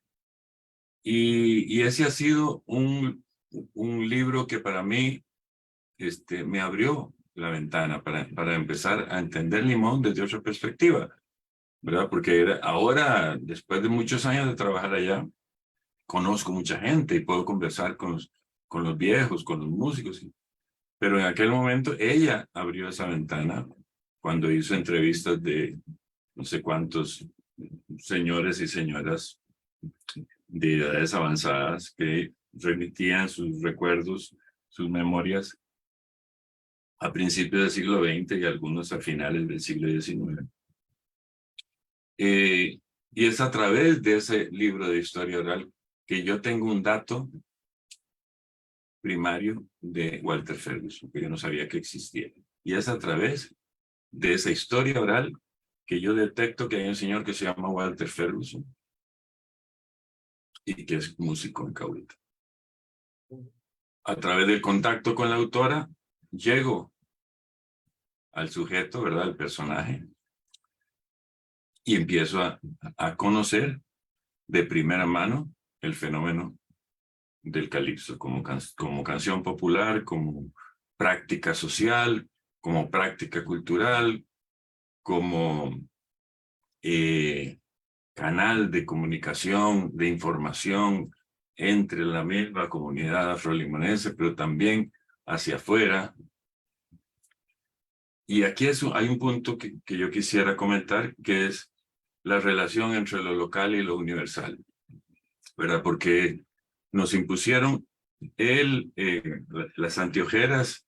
Y ese ha sido un libro que para mí me abrió la ventana para empezar a entender Limón desde otra perspectiva, ¿verdad? Porque ahora, después de muchos años de trabajar allá, conozco mucha gente y puedo conversar con los viejos, con los músicos. Pero en aquel momento ella abrió esa ventana cuando hizo entrevistas de no sé cuántos señores y señoras de edades avanzadas que remitían sus recuerdos, sus memorias a principios del siglo XX y algunos a finales del siglo XIX. Y es a través de ese libro de historia oral que yo tengo un dato primario de Walter Ferguson, que yo no sabía que existía. Y es a través de esa historia oral que yo detecto que hay un señor que se llama Walter Ferguson y que es músico en Cahuita. A través del contacto con la autora, llego al sujeto, ¿verdad? Al personaje, y empiezo a conocer de primera mano el fenómeno del calipso como canción popular, como práctica social, como práctica cultural, como canal de comunicación, de información entre la misma comunidad afrolimonense, pero también hacia afuera. Y aquí hay un punto que yo quisiera comentar, que es la relación entre lo local y lo universal, ¿verdad? Porque nos impusieron las anteojeras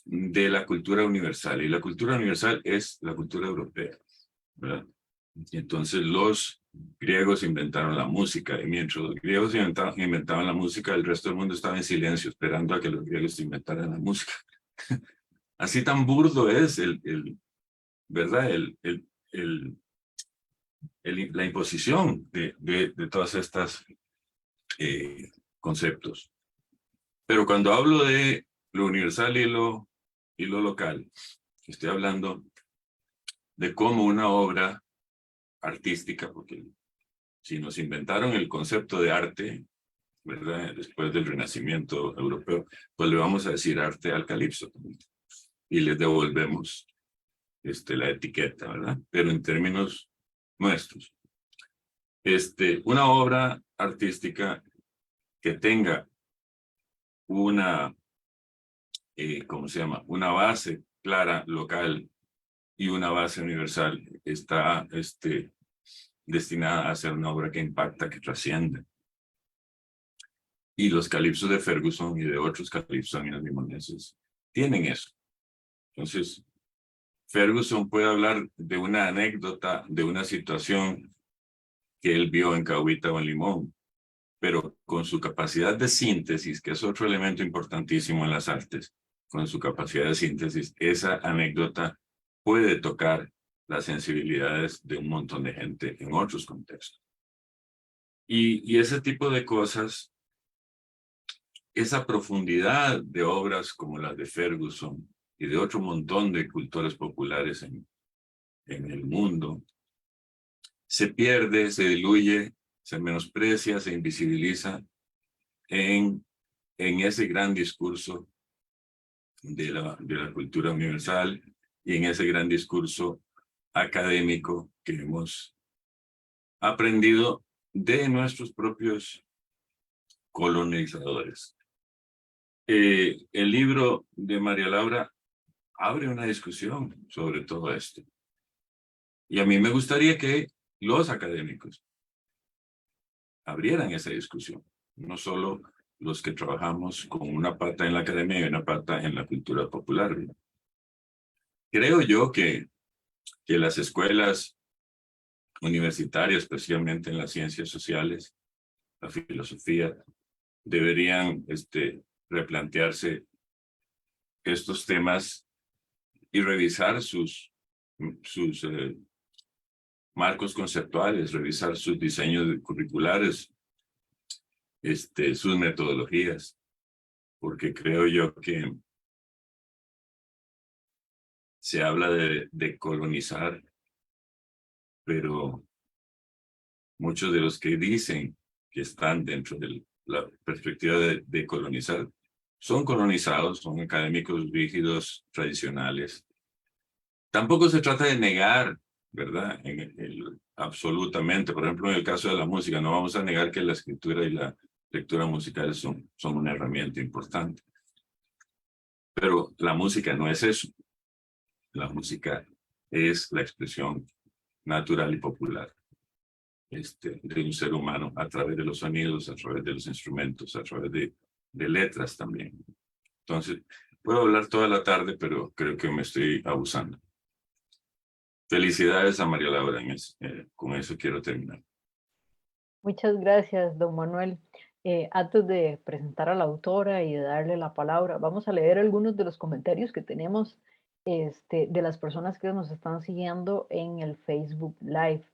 de la cultura universal, y la cultura universal es la cultura europea, ¿verdad? Y entonces los griegos inventaron la música, y mientras los griegos inventaban la música, el resto del mundo estaba en silencio, esperando a que los griegos inventaran la música. Así tan burdo es ¿verdad? La imposición de todas estas conceptos. Pero cuando hablo de lo universal y lo local, estoy hablando de cómo una obra artística, porque si nos inventaron el concepto de arte, ¿verdad? Después del Renacimiento europeo, pues le vamos a decir arte al calipso y les devolvemos la etiqueta, ¿verdad? Pero en términos nuestros. Una obra artística que tenga una, ¿cómo se llama? Una base clara local y una base universal está destinada a ser una obra que impacta, que trasciende. Y los calipsos de Ferguson y de otros calipsónios limoneses tienen eso. Entonces, Ferguson puede hablar de una anécdota, de una situación que él vio en Cahuita o en Limón, pero con su capacidad de síntesis, que es otro elemento importantísimo en las artes, con su capacidad de síntesis, esa anécdota puede tocar las sensibilidades de un montón de gente en otros contextos. Y ese tipo de cosas, esa profundidad de obras como las de Ferguson y de otro montón de cultores populares en el mundo, se pierde, se diluye, se menosprecia, se invisibiliza en ese gran discurso de la cultura universal y en ese gran discurso académico que hemos aprendido de nuestros propios colonizadores. El libro de María Laura abre una discusión sobre todo esto. Y a mí me gustaría que los académicos abrieran esa discusión, no solo los que trabajamos con una pata en la academia y una pata en la cultura popular. Creo yo que las escuelas universitarias, especialmente en las ciencias sociales, la filosofía, deberían replantearse estos temas y revisar sus marcos conceptuales, revisar sus diseños curriculares, sus metodologías, porque creo yo que se habla de colonizar pero muchos de los que dicen que están dentro de la perspectiva de colonizar, son colonizados, son académicos rígidos, tradicionales. Tampoco se trata de negar, ¿verdad? Absolutamente. Por ejemplo, en el caso de la música, no vamos a negar que la escritura y la lectura musical son una herramienta importante. Pero la música no es eso. La música es la expresión natural y popular de un ser humano a través de los sonidos, a través de los instrumentos, a través de letras también. Entonces, puedo hablar toda la tarde, pero creo que me estoy abusando. Felicidades a María Laura, con eso quiero terminar. Muchas gracias, don Manuel. Antes de presentar a la autora y de darle la palabra, vamos a leer algunos de los comentarios que tenemos de las personas que nos están siguiendo en el Facebook Live.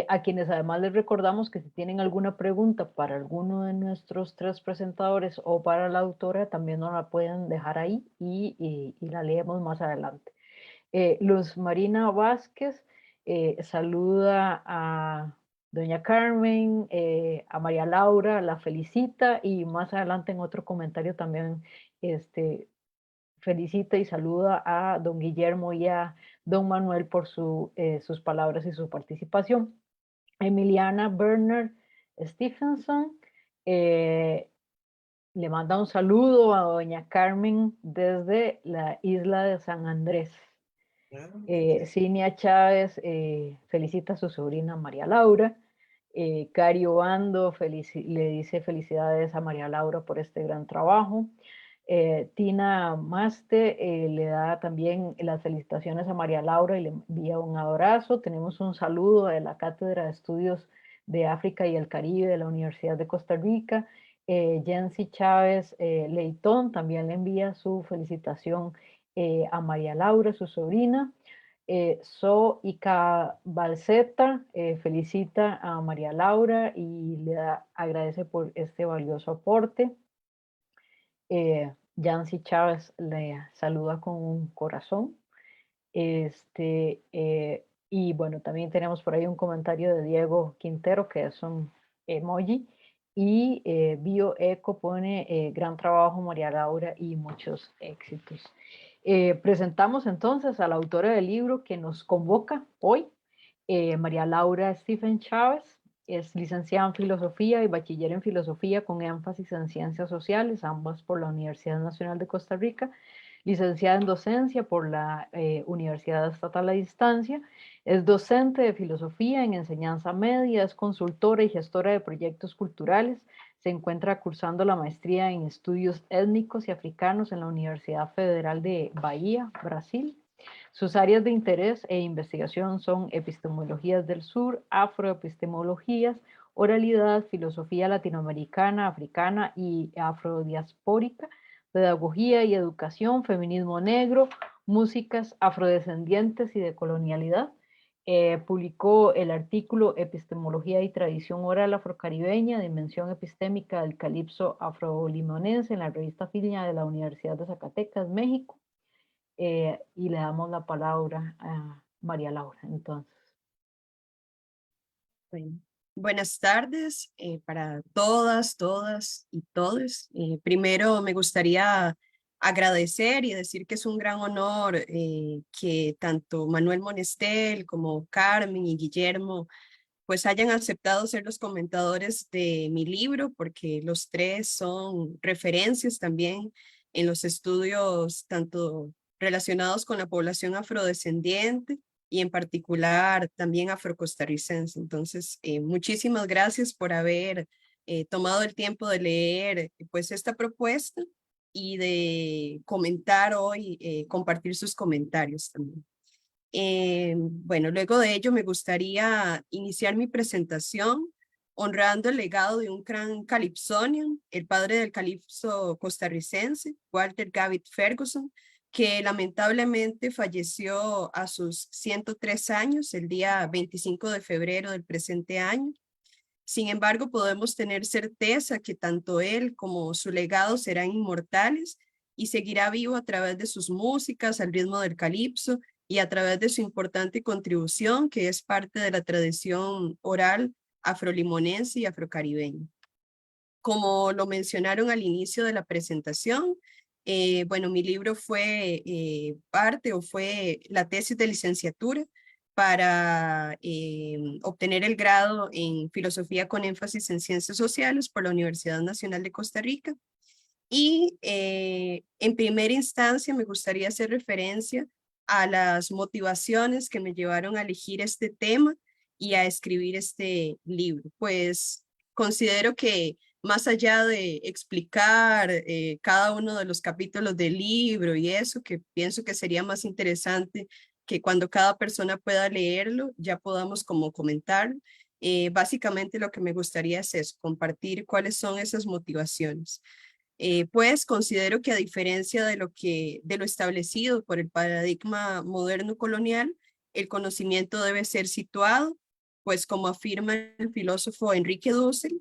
A quienes además les recordamos que si tienen alguna pregunta para alguno de nuestros 3 presentadores o para la autora, también nos la pueden dejar ahí y la leemos más adelante. Luz Marina Vázquez saluda a doña Carmen, a María Laura, la felicita y más adelante en otro comentario también felicita y saluda a don Guillermo y a don Manuel por sus palabras y su participación. Emiliana Bernard Stephenson le manda un saludo a doña Carmen desde la isla de San Andrés. Cinia Chávez felicita a su sobrina María Laura. Cari Obando le dice felicidades a María Laura por este gran trabajo. Tina Maste le da también las felicitaciones a María Laura y le envía un abrazo. Tenemos un saludo de la Cátedra de Estudios de África y el Caribe de la Universidad de Costa Rica. Jensi Chávez Leitón también le envía su felicitación a María Laura, su sobrina. Ica Balseta felicita a María Laura y le agradece por este valioso aporte. Yancy Chávez le saluda con un corazón. Y bueno, también tenemos por ahí un comentario de Diego Quintero, que es un emoji. Y BioEco pone gran trabajo María Laura y muchos éxitos. Presentamos entonces a la autora del libro que nos convoca hoy, María Laura Stephen Chávez. Es licenciada en Filosofía y bachiller en Filosofía con énfasis en Ciencias Sociales, ambas por la Universidad Nacional de Costa Rica. Licenciada en Docencia por la Universidad Estatal a Distancia. Es docente de Filosofía en Enseñanza Media, es consultora y gestora de proyectos culturales. Se encuentra cursando la maestría en Estudios Étnicos y Africanos en la Universidad Federal de Bahía, Brasil. Sus áreas de interés e investigación son epistemologías del sur, afroepistemologías, oralidad, filosofía latinoamericana, africana y afrodiaspórica, pedagogía y educación, feminismo negro, músicas afrodescendientes y de colonialidad. Publicó el artículo Epistemología y tradición oral afrocaribeña, dimensión epistémica del calipso afrolimonense en la revista Filia de la Universidad de Zacatecas, México. Y le damos la palabra a María Laura, entonces. Bueno, buenas tardes para todas y todos. Primero me gustaría agradecer y decir que es un gran honor que tanto Manuel Monestel como Carmen y Guillermo pues hayan aceptado ser los comentadores de mi libro, porque los 3 son referencias también en los estudios tanto relacionados con la población afrodescendiente y en particular también afrocostarricense. Entonces, muchísimas gracias por haber tomado el tiempo de leer pues esta propuesta y de comentar hoy, compartir sus comentarios también. Bueno, luego de ello me gustaría iniciar mi presentación honrando el legado de un gran calipsonian, el padre del calipso costarricense, Walter Gavitt Ferguson, que lamentablemente falleció a sus 103 años el día 25 de febrero del presente año. Sin embargo, podemos tener certeza que tanto él como su legado serán inmortales y seguirá vivo a través de sus músicas al ritmo del calipso y a través de su importante contribución, que es parte de la tradición oral afrolimonense y afrocaribeña. Como lo mencionaron al inicio de la presentación, bueno, mi libro fue fue la tesis de licenciatura para obtener el grado en filosofía con énfasis en ciencias sociales por la Universidad Nacional de Costa Rica. Y en primera instancia me gustaría hacer referencia a las motivaciones que me llevaron a elegir este tema y a escribir este libro. Pues considero que más allá de explicar cada uno de los capítulos del libro y eso, que pienso que sería más interesante que cuando cada persona pueda leerlo, ya podamos como comentar. Básicamente lo que me gustaría es eso, compartir cuáles son esas motivaciones. Pues considero que a diferencia de lo establecido por el paradigma moderno colonial, el conocimiento debe ser situado, pues como afirma el filósofo Enrique Dussel,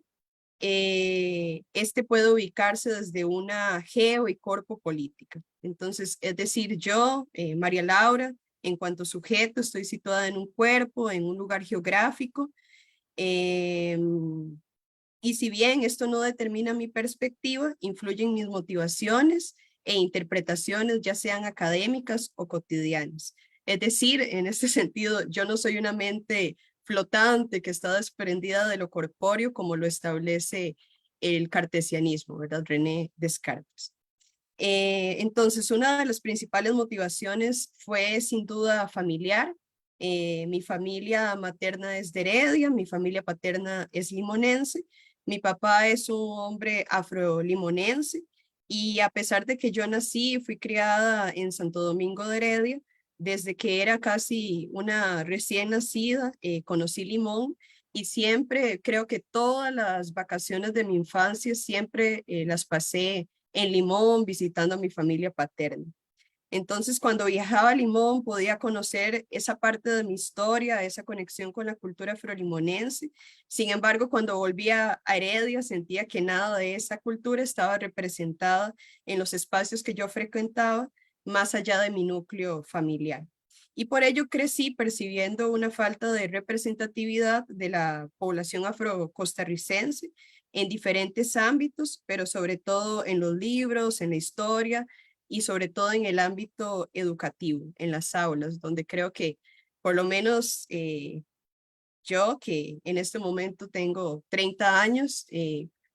este puede ubicarse desde una geo y corpo política. Entonces, es decir, yo, María Laura, en cuanto sujeto, estoy situada en un cuerpo, en un lugar geográfico, y si bien esto no determina mi perspectiva, influyen mis motivaciones e interpretaciones, ya sean académicas o cotidianas. Es decir, en este sentido, yo no soy una mente flotante que está desprendida de lo corpóreo, como lo establece el cartesianismo, ¿verdad? René Descartes. Entonces, una de las principales motivaciones fue sin duda familiar. Mi familia materna es de Heredia, mi familia paterna es limonense. Mi papá es un hombre afrolimonense y a pesar de que yo nací y fui criada en Santo Domingo de Heredia, desde que era casi una recién nacida, conocí Limón y siempre, creo que todas las vacaciones de mi infancia siempre las pasé en Limón visitando a mi familia paterna. Entonces, cuando viajaba a Limón, podía conocer esa parte de mi historia, esa conexión con la cultura afrolimonense. Sin embargo, cuando volvía a Heredia, sentía que nada de esa cultura estaba representada en los espacios que yo frecuentaba, más allá de mi núcleo familiar. Y por ello crecí percibiendo una falta de representatividad de la población afrocostarricense en diferentes ámbitos, pero sobre todo en los libros, en la historia, y sobre todo en el ámbito educativo, en las aulas, donde creo que por lo menos yo, que en este momento tengo 30 años,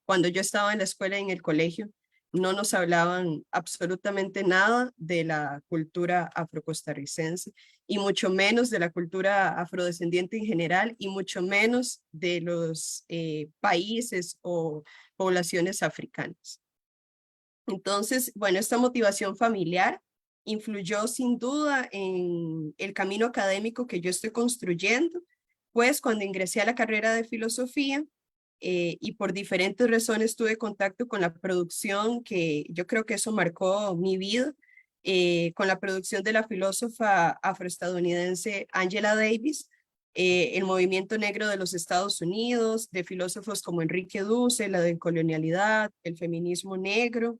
cuando yo estaba en la escuela y en el colegio, no nos hablaban absolutamente nada de la cultura afrocostarricense y mucho menos de la cultura afrodescendiente en general y mucho menos de los países o poblaciones africanas. Entonces, bueno, esta motivación familiar influyó sin duda en el camino académico que yo estoy construyendo, pues cuando ingresé a la carrera de filosofía y por diferentes razones tuve contacto con la producción, que yo creo que eso marcó mi vida, con la producción de la filósofa afroestadounidense Angela Davis, el movimiento negro de los Estados Unidos, de filósofos como Enrique Dussel, la decolonialidad, el feminismo negro.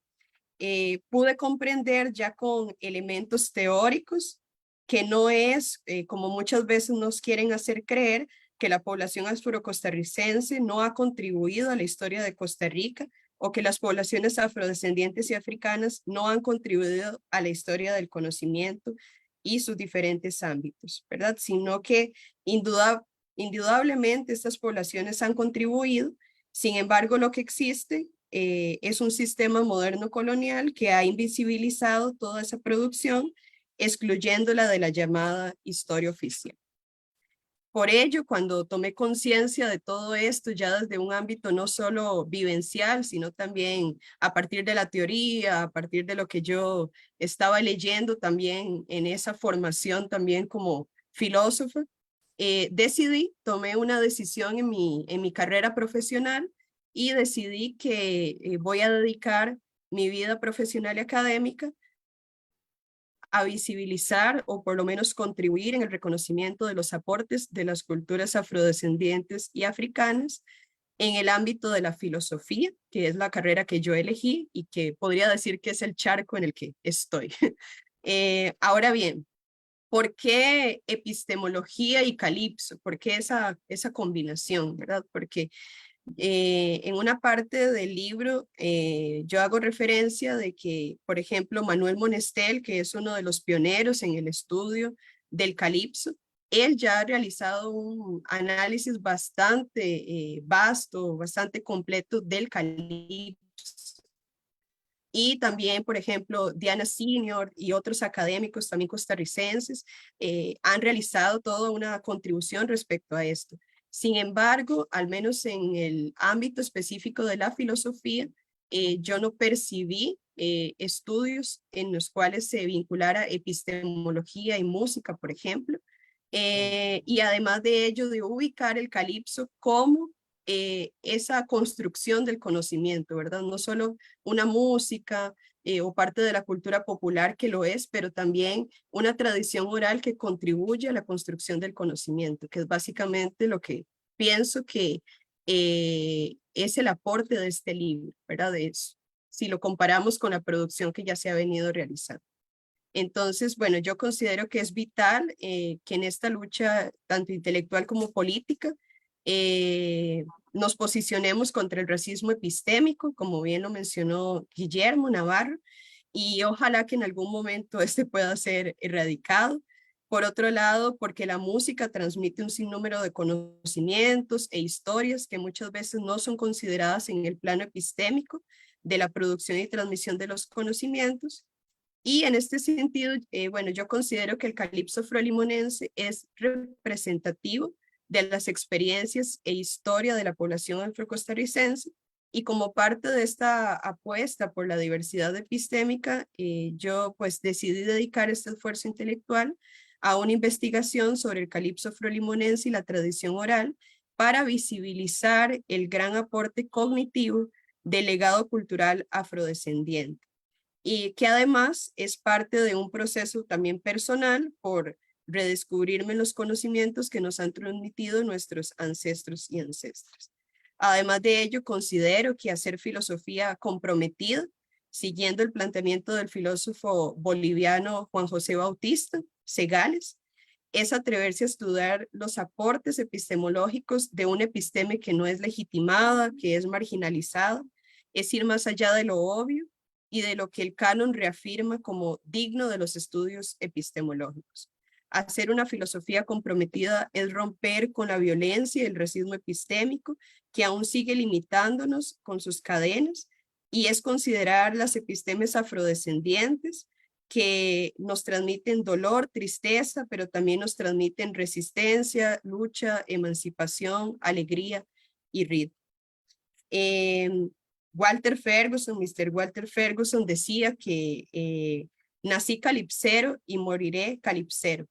Pude comprender ya con elementos teóricos que no es, como muchas veces nos quieren hacer creer, que la población afrocostarricense no ha contribuido a la historia de Costa Rica o que las poblaciones afrodescendientes y africanas no han contribuido a la historia del conocimiento y sus diferentes ámbitos, ¿verdad? Sino que indudablemente estas poblaciones han contribuido. Sin embargo, lo que existe es un sistema moderno colonial que ha invisibilizado toda esa producción, excluyéndola de la llamada historia oficial. Por ello, cuando tomé conciencia de todo esto, ya desde un ámbito no solo vivencial, sino también a partir de la teoría, a partir de lo que yo estaba leyendo también en esa formación también como filósofa, tomé una decisión en mi carrera profesional y decidí que voy a dedicar mi vida profesional y académica a visibilizar o por lo menos contribuir en el reconocimiento de los aportes de las culturas afrodescendientes y africanas en el ámbito de la filosofía, que es la carrera que yo elegí y que podría decir que es el charco en el que estoy. Ahora bien, ¿Por qué epistemología y calipso? ¿Por qué esa combinación, verdad? Porque en una parte del libro yo hago referencia de que, por ejemplo, Manuel Monestel, que es uno de los pioneros en el estudio del calipso, él ya ha realizado un análisis bastante vasto, bastante completo del calipso. Y también, por ejemplo, Diana Senior y otros académicos también costarricenses han realizado toda una contribución respecto a esto. Sin embargo, al menos en el ámbito específico de la filosofía, yo no percibí estudios en los cuales se vinculara epistemología y música, por ejemplo. Y además de ello, de ubicar el calipso como esa construcción del conocimiento, ¿verdad? No solo una música o parte de la cultura popular que lo es, pero también una tradición oral que contribuye a la construcción del conocimiento, que es básicamente lo que pienso que es el aporte de este libro, ¿verdad? De eso, si lo comparamos con la producción que ya se ha venido realizando. Entonces, bueno, yo considero que es vital que en esta lucha, tanto intelectual como política, nos posicionemos contra el racismo epistémico, como bien lo mencionó Guillermo Navarro, y ojalá que en algún momento este pueda ser erradicado. Por otro lado, porque la música transmite un sinnúmero de conocimientos e historias que muchas veces no son consideradas en el plano epistémico de la producción y transmisión de los conocimientos. Y en este sentido, bueno, yo considero que el calipso frolimonense es representativo de las experiencias e historia de la población afrocostarricense, y como parte de esta apuesta por la diversidad epistémica, yo pues decidí dedicar este esfuerzo intelectual a una investigación sobre el calipso frolimonense y la tradición oral para visibilizar el gran aporte cognitivo del legado cultural afrodescendiente, y que además es parte de un proceso también personal por redescubrirme los conocimientos que nos han transmitido nuestros ancestros y ancestras. Además de ello, considero que hacer filosofía comprometida, siguiendo el planteamiento del filósofo boliviano Juan José Bautista Segales, es atreverse a estudiar los aportes epistemológicos de una episteme que no es legitimada, que es marginalizada, es ir más allá de lo obvio y de lo que el canon reafirma como digno de los estudios epistemológicos. Hacer una filosofía comprometida es romper con la violencia y el racismo epistémico que aún sigue limitándonos con sus cadenas, y es considerar las epistemes afrodescendientes que nos transmiten dolor, tristeza, pero también nos transmiten resistencia, lucha, emancipación, alegría y ritmo. Walter Ferguson, Mr. Walter Ferguson decía que nací calipsero y moriré calipsero.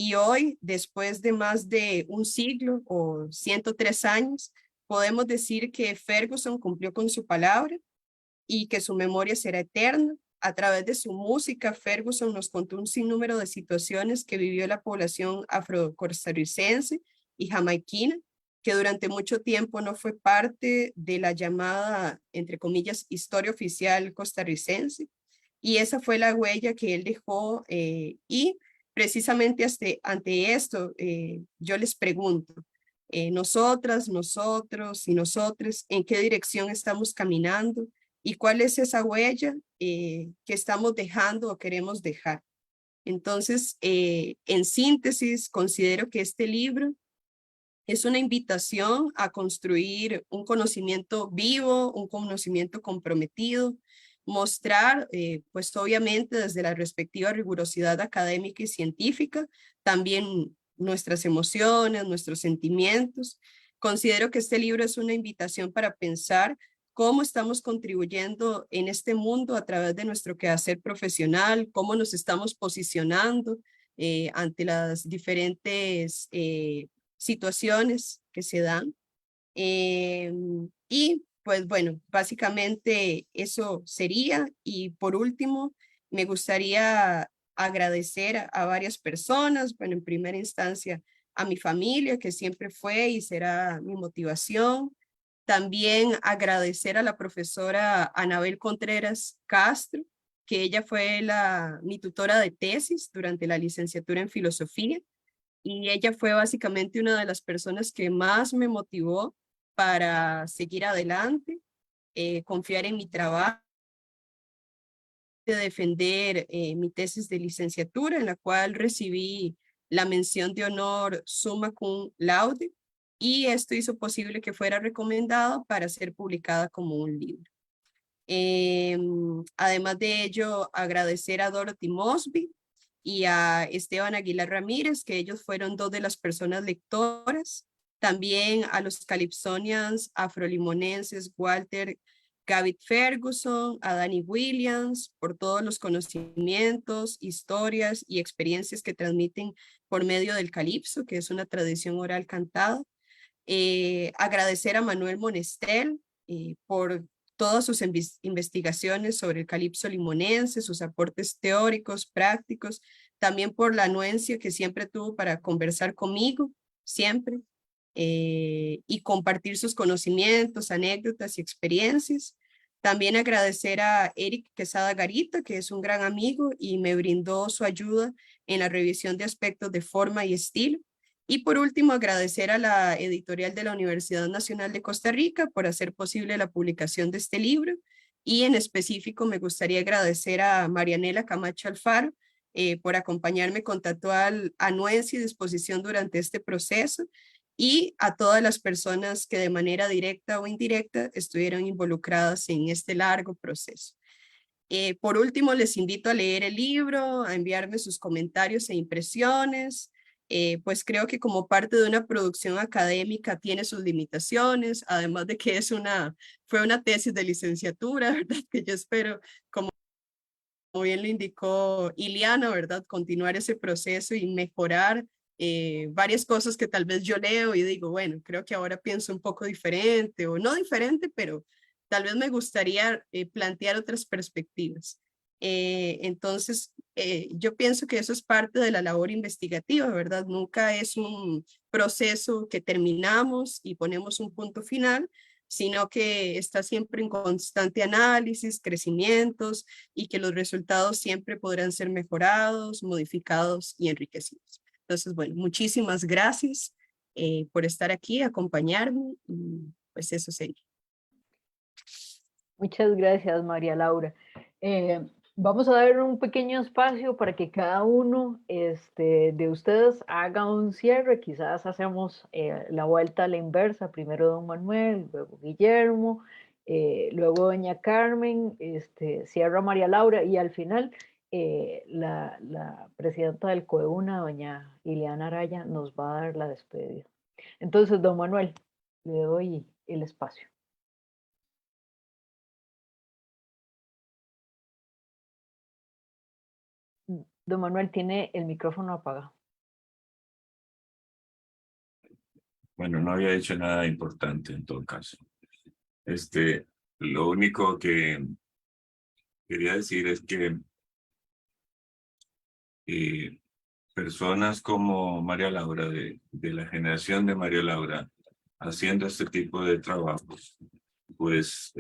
Y hoy, después de más de un siglo o 103 años, podemos decir que Ferguson cumplió con su palabra y que su memoria será eterna. A través de su música, Ferguson nos contó un sinnúmero de situaciones que vivió la población afrocostarricense y jamaiquina, que durante mucho tiempo no fue parte de la llamada, entre comillas, historia oficial costarricense. Y esa fue la huella que él dejó. Y precisamente ante esto, yo les pregunto, nosotras, nosotros y nosotros, ¿en qué dirección estamos caminando? ¿Y cuál es esa huella que estamos dejando o queremos dejar? Entonces, en síntesis, considero que este libro es una invitación a construir un conocimiento vivo, un conocimiento comprometido, mostrar, pues obviamente desde la respectiva rigurosidad académica y científica, también nuestras emociones, nuestros sentimientos. Considero que este libro es una invitación para pensar cómo estamos contribuyendo en este mundo a través de nuestro quehacer profesional, cómo nos estamos posicionando ante las diferentes situaciones que se dan. Y pues bueno, básicamente eso sería. Y por último, me gustaría agradecer a varias personas, bueno, en primera instancia a mi familia, que siempre fue y será mi motivación. También agradecer a la profesora Anabel Contreras Castro, que ella fue mi tutora de tesis durante la licenciatura en filosofía, y ella fue básicamente una de las personas que más me motivó para seguir adelante, confiar en mi trabajo, de defender mi tesis de licenciatura, en la cual recibí la mención de honor summa cum laude, y esto hizo posible que fuera recomendado para ser publicada como un libro. Además de ello, agradecer a Dorothy Mosby y a Esteban Aguilar Ramírez, que ellos fueron dos de las personas lectoras. También a los Calypsonians afrolimonenses Walter Gavit Ferguson, a Danny Williams, por todos los conocimientos, historias y experiencias que transmiten por medio del calipso, que es una tradición oral cantada. Agradecer a Manuel Monestel por todas sus investigaciones sobre el calipso limonense, sus aportes teóricos, prácticos, también por la anuencia que siempre tuvo para conversar conmigo, siempre, y compartir sus conocimientos, anécdotas y experiencias. También agradecer a Eric Quesada Garita, que es un gran amigo y me brindó su ayuda en la revisión de aspectos de forma y estilo. Y por último, agradecer a la editorial de la Universidad Nacional de Costa Rica por hacer posible la publicación de este libro. Y en específico me gustaría agradecer a Marianela Camacho Alfaro por acompañarme con total anuencia y disposición durante este proceso, y a todas las personas que de manera directa o indirecta estuvieron involucradas en este largo proceso. Por último, les invito a leer el libro, a enviarme sus comentarios e impresiones. Pues creo que como parte de una producción académica tiene sus limitaciones, además de que fue una tesis de licenciatura, ¿verdad? Que yo espero, como bien lo indicó Iliana, ¿verdad? Continuar ese proceso y mejorar varias cosas que tal vez yo leo y digo, bueno, creo que ahora pienso un poco diferente, o no diferente, pero tal vez me gustaría plantear otras perspectivas. Entonces, yo pienso que eso es parte de la labor investigativa, ¿verdad? Nunca es un proceso que terminamos y ponemos un punto final, sino que está siempre en constante análisis, crecimientos, y que los resultados siempre podrán ser mejorados, modificados y enriquecidos. Entonces, bueno, muchísimas gracias por estar aquí, acompañarme, y pues eso sería. Muchas gracias, María Laura. Vamos a dar un pequeño espacio para que cada uno de ustedes haga un cierre. Quizás hacemos la vuelta a la inversa. Primero don Manuel, luego Guillermo, luego doña Carmen, cierra María Laura, y al final la presidenta del COEUNA, doña Iliana Araya, nos va a dar la despedida. Entonces, don Manuel, le doy el espacio. Don Manuel tiene el micrófono apagado. Bueno, no había dicho nada importante en todo caso. Lo único que quería decir es que personas como María Laura, de la generación de María Laura, haciendo este tipo de trabajos, pues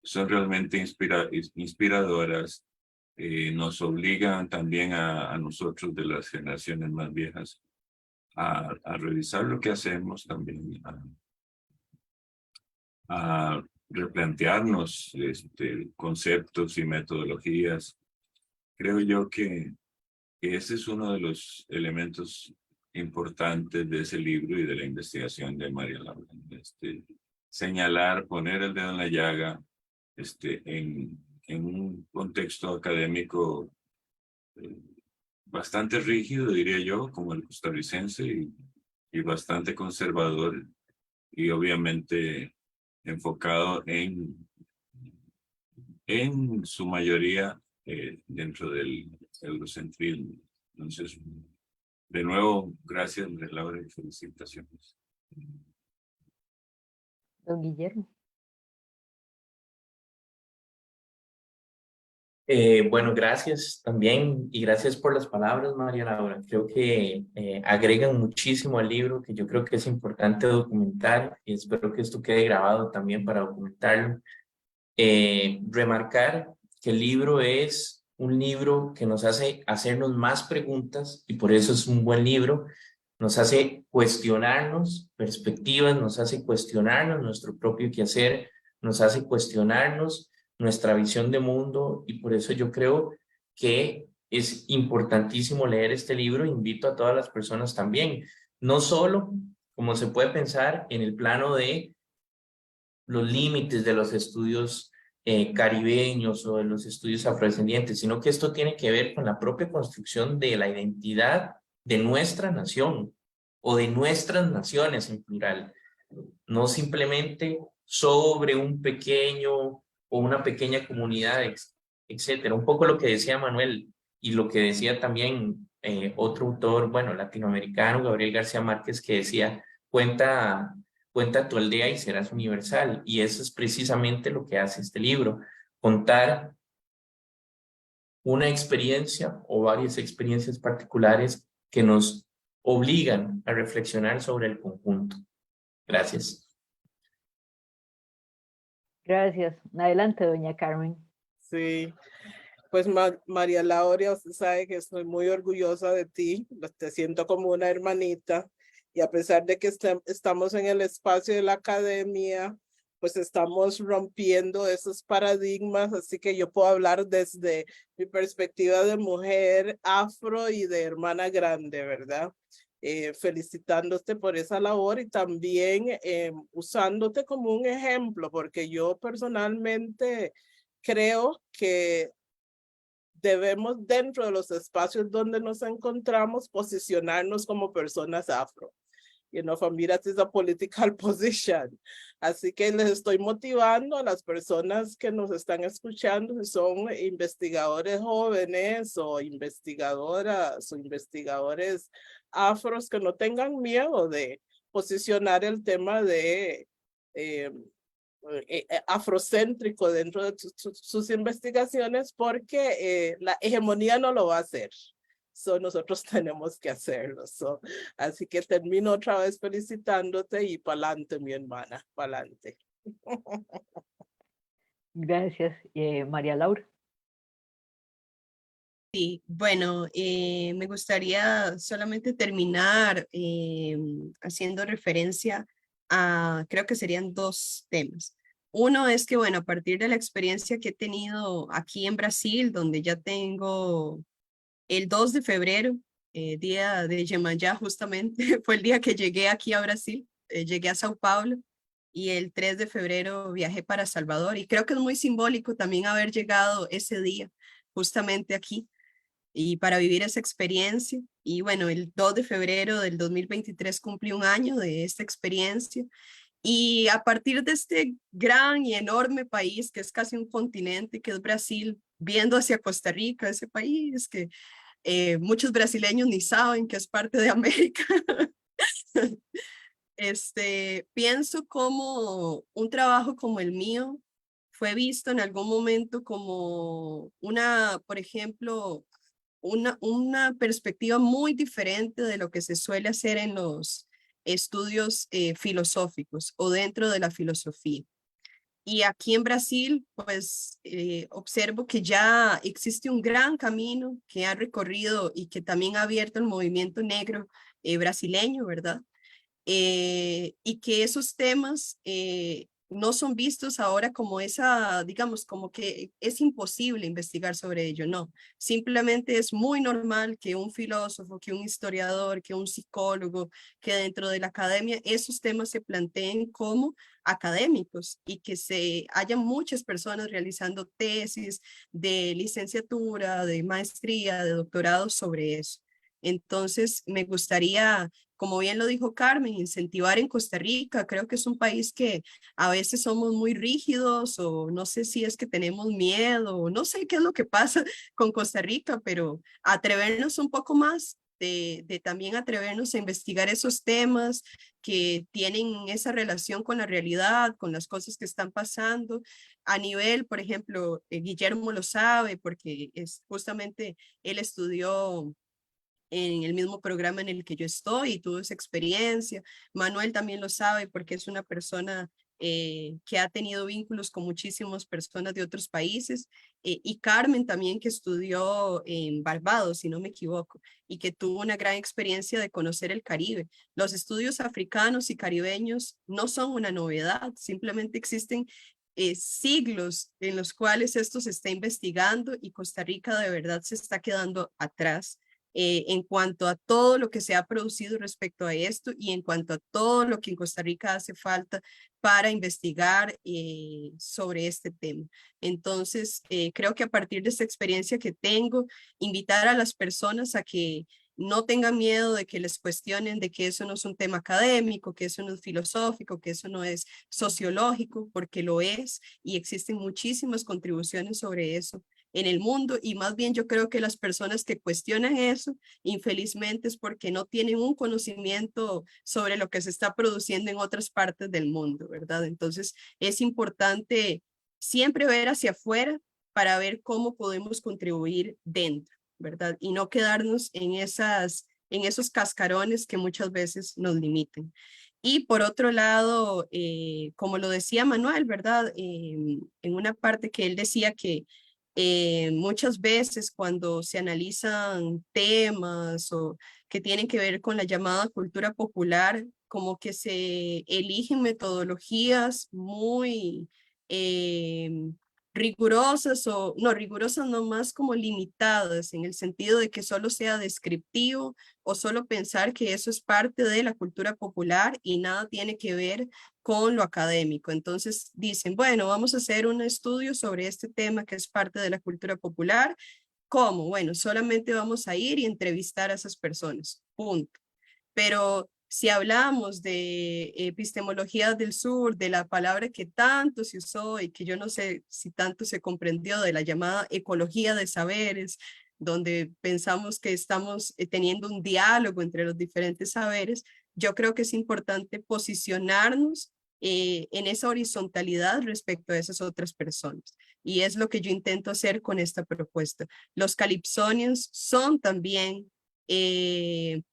son realmente inspiradoras. Nos obligan también a nosotros de las generaciones más viejas a revisar lo que hacemos también, a replantearnos conceptos y metodologías. Creo yo que ese es uno de los elementos importantes de ese libro y de la investigación de María Laura. Señalar, poner el dedo en la llaga, en un contexto académico bastante rígido, diría yo, como el costarricense, y bastante conservador, y obviamente enfocado en su mayoría dentro del eurocentrismo. Entonces, de nuevo, gracias, Laura, y felicitaciones. Don Guillermo. Bueno, gracias también, y gracias por las palabras, María Laura. Creo que agregan muchísimo al libro, que yo creo que es importante documentar, y espero que esto quede grabado también para documentarlo. Remarcar que el libro es un libro que nos hace hacernos más preguntas y por eso es un buen libro. Nos hace cuestionarnos perspectivas, nos hace cuestionarnos nuestro propio quehacer, nos hace cuestionarnos nuestra visión de mundo y por eso yo creo que es importantísimo leer este libro. Invito a todas las personas también, no solo como se puede pensar en el plano de los límites de los estudios caribeños o de los estudios afrodescendientes, sino que esto tiene que ver con la propia construcción de la identidad de nuestra nación o de nuestras naciones en plural, no simplemente sobre un pequeño o una pequeña comunidad, etcétera. Un poco lo que decía Manuel y lo que decía también otro autor, bueno, latinoamericano, Gabriel García Márquez, que decía, cuenta tu aldea y serás universal. Y eso es precisamente lo que hace este libro, contar una experiencia o varias experiencias particulares que nos obligan a reflexionar sobre el conjunto. Gracias. Gracias. Adelante, doña Carmen. Sí, pues María Laura, usted sabe que estoy muy orgullosa de ti, te siento como una hermanita y a pesar de que estamos en el espacio de la academia, pues estamos rompiendo esos paradigmas, así que yo puedo hablar desde mi perspectiva de mujer afro y de hermana grande, ¿verdad? Felicitándote por esa labor y también usándote como un ejemplo, porque yo personalmente creo que debemos dentro de los espacios donde nos encontramos posicionarnos como personas afro. You know, for me, that is a political position. Así que les estoy motivando a las personas que nos están escuchando, si son investigadores jóvenes o investigadoras o investigadores afros, que no tengan miedo de posicionar el tema de afrocéntrico dentro de sus investigaciones, porque la hegemonía no lo va a hacer. Nosotros tenemos que hacerlo. Así que termino otra vez felicitándote y pa'lante, mi hermana, pa'lante. Gracias, María Laura. Sí, bueno, me gustaría solamente terminar haciendo referencia a, creo que serían dos temas. Uno es que, bueno, a partir de la experiencia que he tenido aquí en Brasil, donde ya tengo el 2 de febrero, día de Iemanjá justamente, fue el día que llegué aquí a Brasil, llegué a Sao Paulo y el 3 de febrero viajé para Salvador y creo que es muy simbólico también haber llegado ese día justamente aquí y para vivir esa experiencia. Y bueno, el 2 de febrero del 2023 cumplí un año de esta experiencia. Y a partir de este gran y enorme país, que es casi un continente, que es Brasil, viendo hacia Costa Rica, ese país que muchos brasileños ni saben que es parte de América, pienso como un trabajo como el mío fue visto en algún momento como una, por ejemplo, una perspectiva muy diferente de lo que se suele hacer en los estudios filosóficos o dentro de la filosofía. Y aquí en Brasil, pues observo que ya existe un gran camino que ha recorrido y que también ha abierto el movimiento negro brasileño, ¿verdad? Y que esos temas no son vistos ahora como esa, digamos, como que es imposible investigar sobre ello, no. Simplemente es muy normal que un filósofo, que un historiador, que un psicólogo, que dentro de la academia esos temas se planteen como académicos y que haya muchas personas realizando tesis de licenciatura, de maestría, de doctorado sobre eso. Entonces, me gustaría, como bien lo dijo Carmen, incentivar en Costa Rica. Creo que es un país que a veces somos muy rígidos o no sé si es que tenemos miedo o no sé qué es lo que pasa con Costa Rica, pero atrevernos un poco más, de también atrevernos a investigar esos temas que tienen esa relación con la realidad, con las cosas que están pasando. A nivel, por ejemplo, Guillermo lo sabe porque es justamente él estudió en el mismo programa en el que yo estoy y tuvo esa experiencia. Manuel también lo sabe porque es una persona que ha tenido vínculos con muchísimas personas de otros países, y Carmen también, que estudió en Barbados, si no me equivoco, y que tuvo una gran experiencia de conocer el Caribe. Los estudios africanos y caribeños no son una novedad, simplemente existen siglos en los cuales esto se está investigando, y Costa Rica de verdad se está quedando atrás en cuanto a todo lo que se ha producido respecto a esto, y en cuanto a todo lo que en Costa Rica hace falta para investigar sobre este tema. Entonces, creo que a partir de esta experiencia que tengo, invitar a las personas a que no tengan miedo de que les cuestionen de que eso no es un tema académico, que eso no es filosófico, que eso no es sociológico, porque lo es, y existen muchísimas contribuciones sobre eso en el mundo, y más bien yo creo que las personas que cuestionan eso, infelizmente, es porque no tienen un conocimiento sobre lo que se está produciendo en otras partes del mundo, ¿verdad? Entonces, es importante siempre ver hacia afuera para ver cómo podemos contribuir dentro, ¿verdad? Y no quedarnos en esos cascarones que muchas veces nos limiten. Y por otro lado, como lo decía Manuel, ¿verdad? En una parte que él decía que muchas veces cuando se analizan temas o que tienen que ver con la llamada cultura popular, como que se eligen metodologías muy rigurosas, o no rigurosas, no, más como limitadas, en el sentido de que solo sea descriptivo, o solo pensar que eso es parte de la cultura popular y nada tiene que ver con lo académico. Entonces dicen, bueno, vamos a hacer un estudio sobre este tema que es parte de la cultura popular. ¿Cómo? Bueno, solamente vamos a ir y entrevistar a esas personas, punto. Pero si hablamos de epistemología del sur, de la palabra que tanto se usó y que yo no sé si tanto se comprendió, de la llamada ecología de saberes, donde pensamos que estamos teniendo un diálogo entre los diferentes saberes, yo creo que es importante posicionarnos en esa horizontalidad respecto a esas otras personas. Y es lo que yo intento hacer con esta propuesta. Los calipsonians son también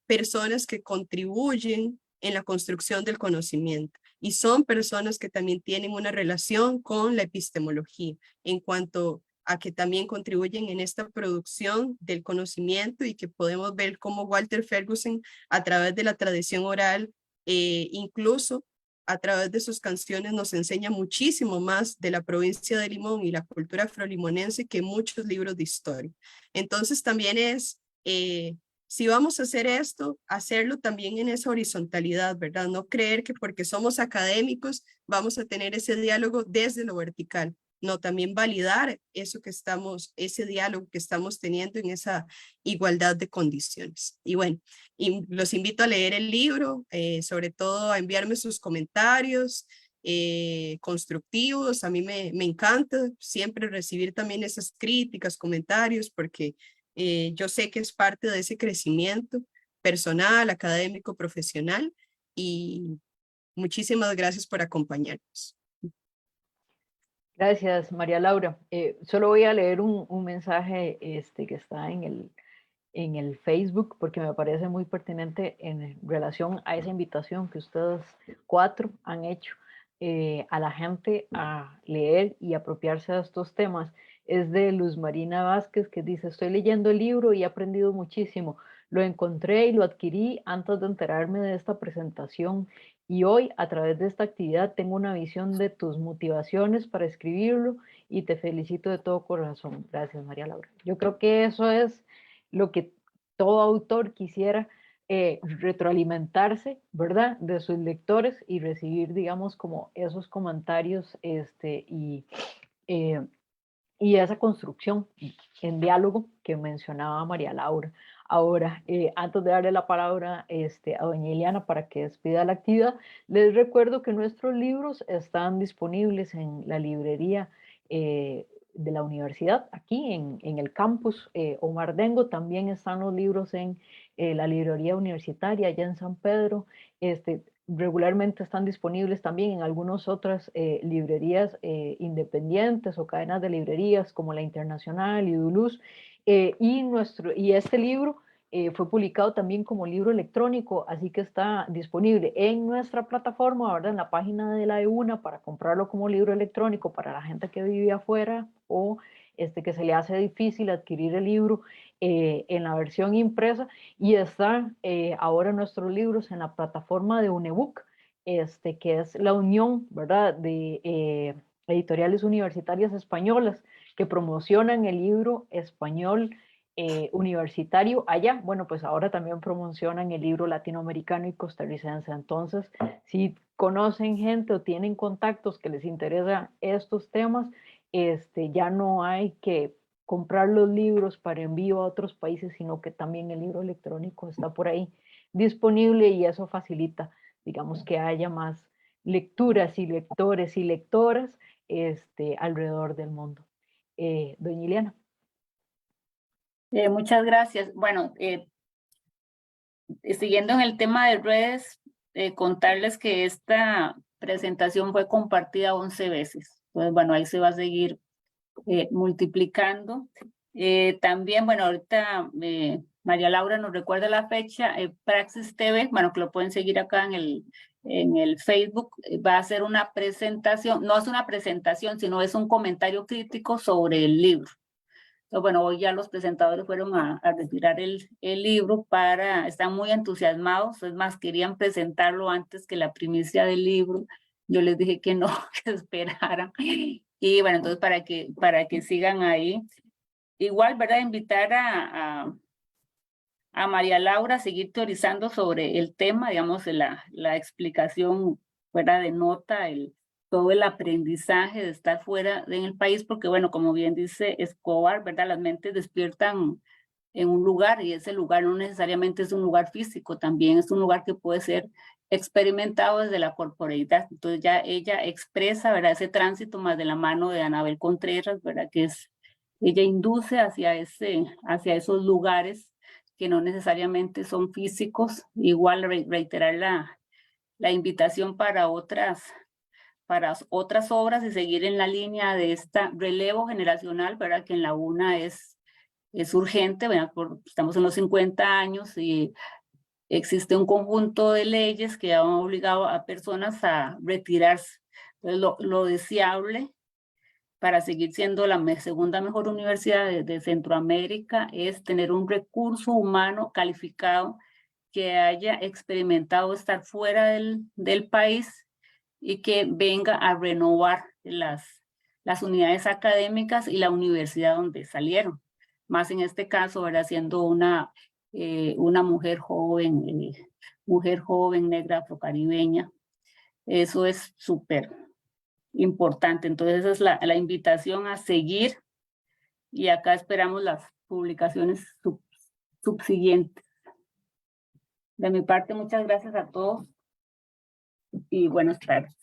personas que contribuyen en la construcción del conocimiento, y son personas que también tienen una relación con la epistemología en cuanto a que también contribuyen en esta producción del conocimiento, y que podemos ver cómo Walter Ferguson, a través de la tradición oral, incluso a través de sus canciones, nos enseña muchísimo más de la provincia de Limón y la cultura afrolimonense que muchos libros de historia. Entonces también es si vamos a hacer esto, hacerlo también en esa horizontalidad, ¿verdad? No creer que porque somos académicos vamos a tener ese diálogo desde lo vertical. No, también validar eso que estamos, ese diálogo que estamos teniendo en esa igualdad de condiciones. Y bueno, los invito a leer el libro, sobre todo a enviarme sus comentarios constructivos. A mí me encanta siempre recibir también esas críticas, comentarios, porque yo sé que es parte de ese crecimiento personal, académico, profesional, y muchísimas gracias por acompañarnos. Gracias, María Laura. Solo voy a leer un mensaje que está en el Facebook, porque me parece muy pertinente en relación a esa invitación que ustedes 4 han hecho a la gente a leer y apropiarse de estos temas. Es de Luz Marina Vázquez, que dice: estoy leyendo el libro y he aprendido muchísimo. Lo encontré y lo adquirí antes de enterarme de esta presentación, y hoy, a través de esta actividad, tengo una visión de tus motivaciones para escribirlo, y te felicito de todo corazón. Gracias, María Laura. Yo creo que eso es lo que todo autor quisiera, retroalimentarse, ¿verdad?, de sus lectores, y recibir, digamos, como esos comentarios eh, y esa construcción en diálogo que mencionaba María Laura. Ahora, antes de darle la palabra a doña Ileana para que despida la actividad, les recuerdo que nuestros libros están disponibles en la librería de la universidad, aquí en el campus Omar Dengo. También están los libros en la librería universitaria allá en San Pedro. Regularmente están disponibles también en algunas otras librerías independientes o cadenas de librerías como la Internacional y Duluz. Y este libro fue publicado también como libro electrónico, así que está disponible en nuestra plataforma, ¿verdad? En la página de la EUNA para comprarlo como libro electrónico para la gente que vive afuera o que se le hace difícil adquirir el libro en la versión impresa, y están ahora nuestros libros en la plataforma de Unebook, que es la unión, ¿verdad?, de editoriales universitarias españolas que promocionan el libro español universitario allá. Bueno, pues ahora también promocionan el libro latinoamericano y costarricense. Entonces, si conocen gente o tienen contactos que les interesan estos temas, ya no hay que comprar los libros para envío a otros países, sino que también el libro electrónico está por ahí disponible, y eso facilita, digamos, que haya más lecturas y lectores y lectoras alrededor del mundo. Doña Ileana. Muchas gracias. Bueno, siguiendo en el tema de redes, contarles que esta presentación fue compartida 11 veces. Entonces, bueno, ahí se va a seguir multiplicando. También, bueno, ahorita María Laura nos recuerda la fecha, Praxis TV, bueno, que lo pueden seguir acá en el Facebook, va a hacer una presentación, no es una presentación, sino es un comentario crítico sobre el libro. Entonces, bueno, hoy ya los presentadores fueron a retirar el libro están muy entusiasmados, es más, querían presentarlo antes que la primicia del libro. Yo les dije que no, que esperaran. Y bueno, entonces para que sigan ahí. Igual, ¿verdad? Invitar a María Laura a seguir teorizando sobre el tema, digamos, la explicación fuera de nota, todo el aprendizaje de estar fuera del país, porque bueno, como bien dice Escobar, ¿verdad? Las mentes despiertan en un lugar, y ese lugar no necesariamente es un lugar físico, también es un lugar que puede ser experimentado desde la corporeidad. Entonces ya ella expresa, ¿verdad?, ese tránsito más de la mano de Anabel Contreras, ¿verdad?, que ella induce hacia esos lugares que no necesariamente son físicos. Igual reiterar la invitación para otras obras y seguir en la línea de este relevo generacional, ¿verdad?, que en la UNA es urgente, ¿verdad? Estamos en los 50 años y existe un conjunto de leyes que han obligado a personas a retirarse. Entonces, lo deseable para seguir siendo la segunda mejor universidad de Centroamérica es tener un recurso humano calificado que haya experimentado estar fuera del país y que venga a renovar las unidades académicas y la universidad donde salieron. Más en este caso, ¿verdad?, siendo una mujer joven negra afrocaribeña. Eso es súper importante. Entonces esa es la invitación a seguir, y acá esperamos las publicaciones subsiguientes. De mi parte, muchas gracias a todos y buenas tardes.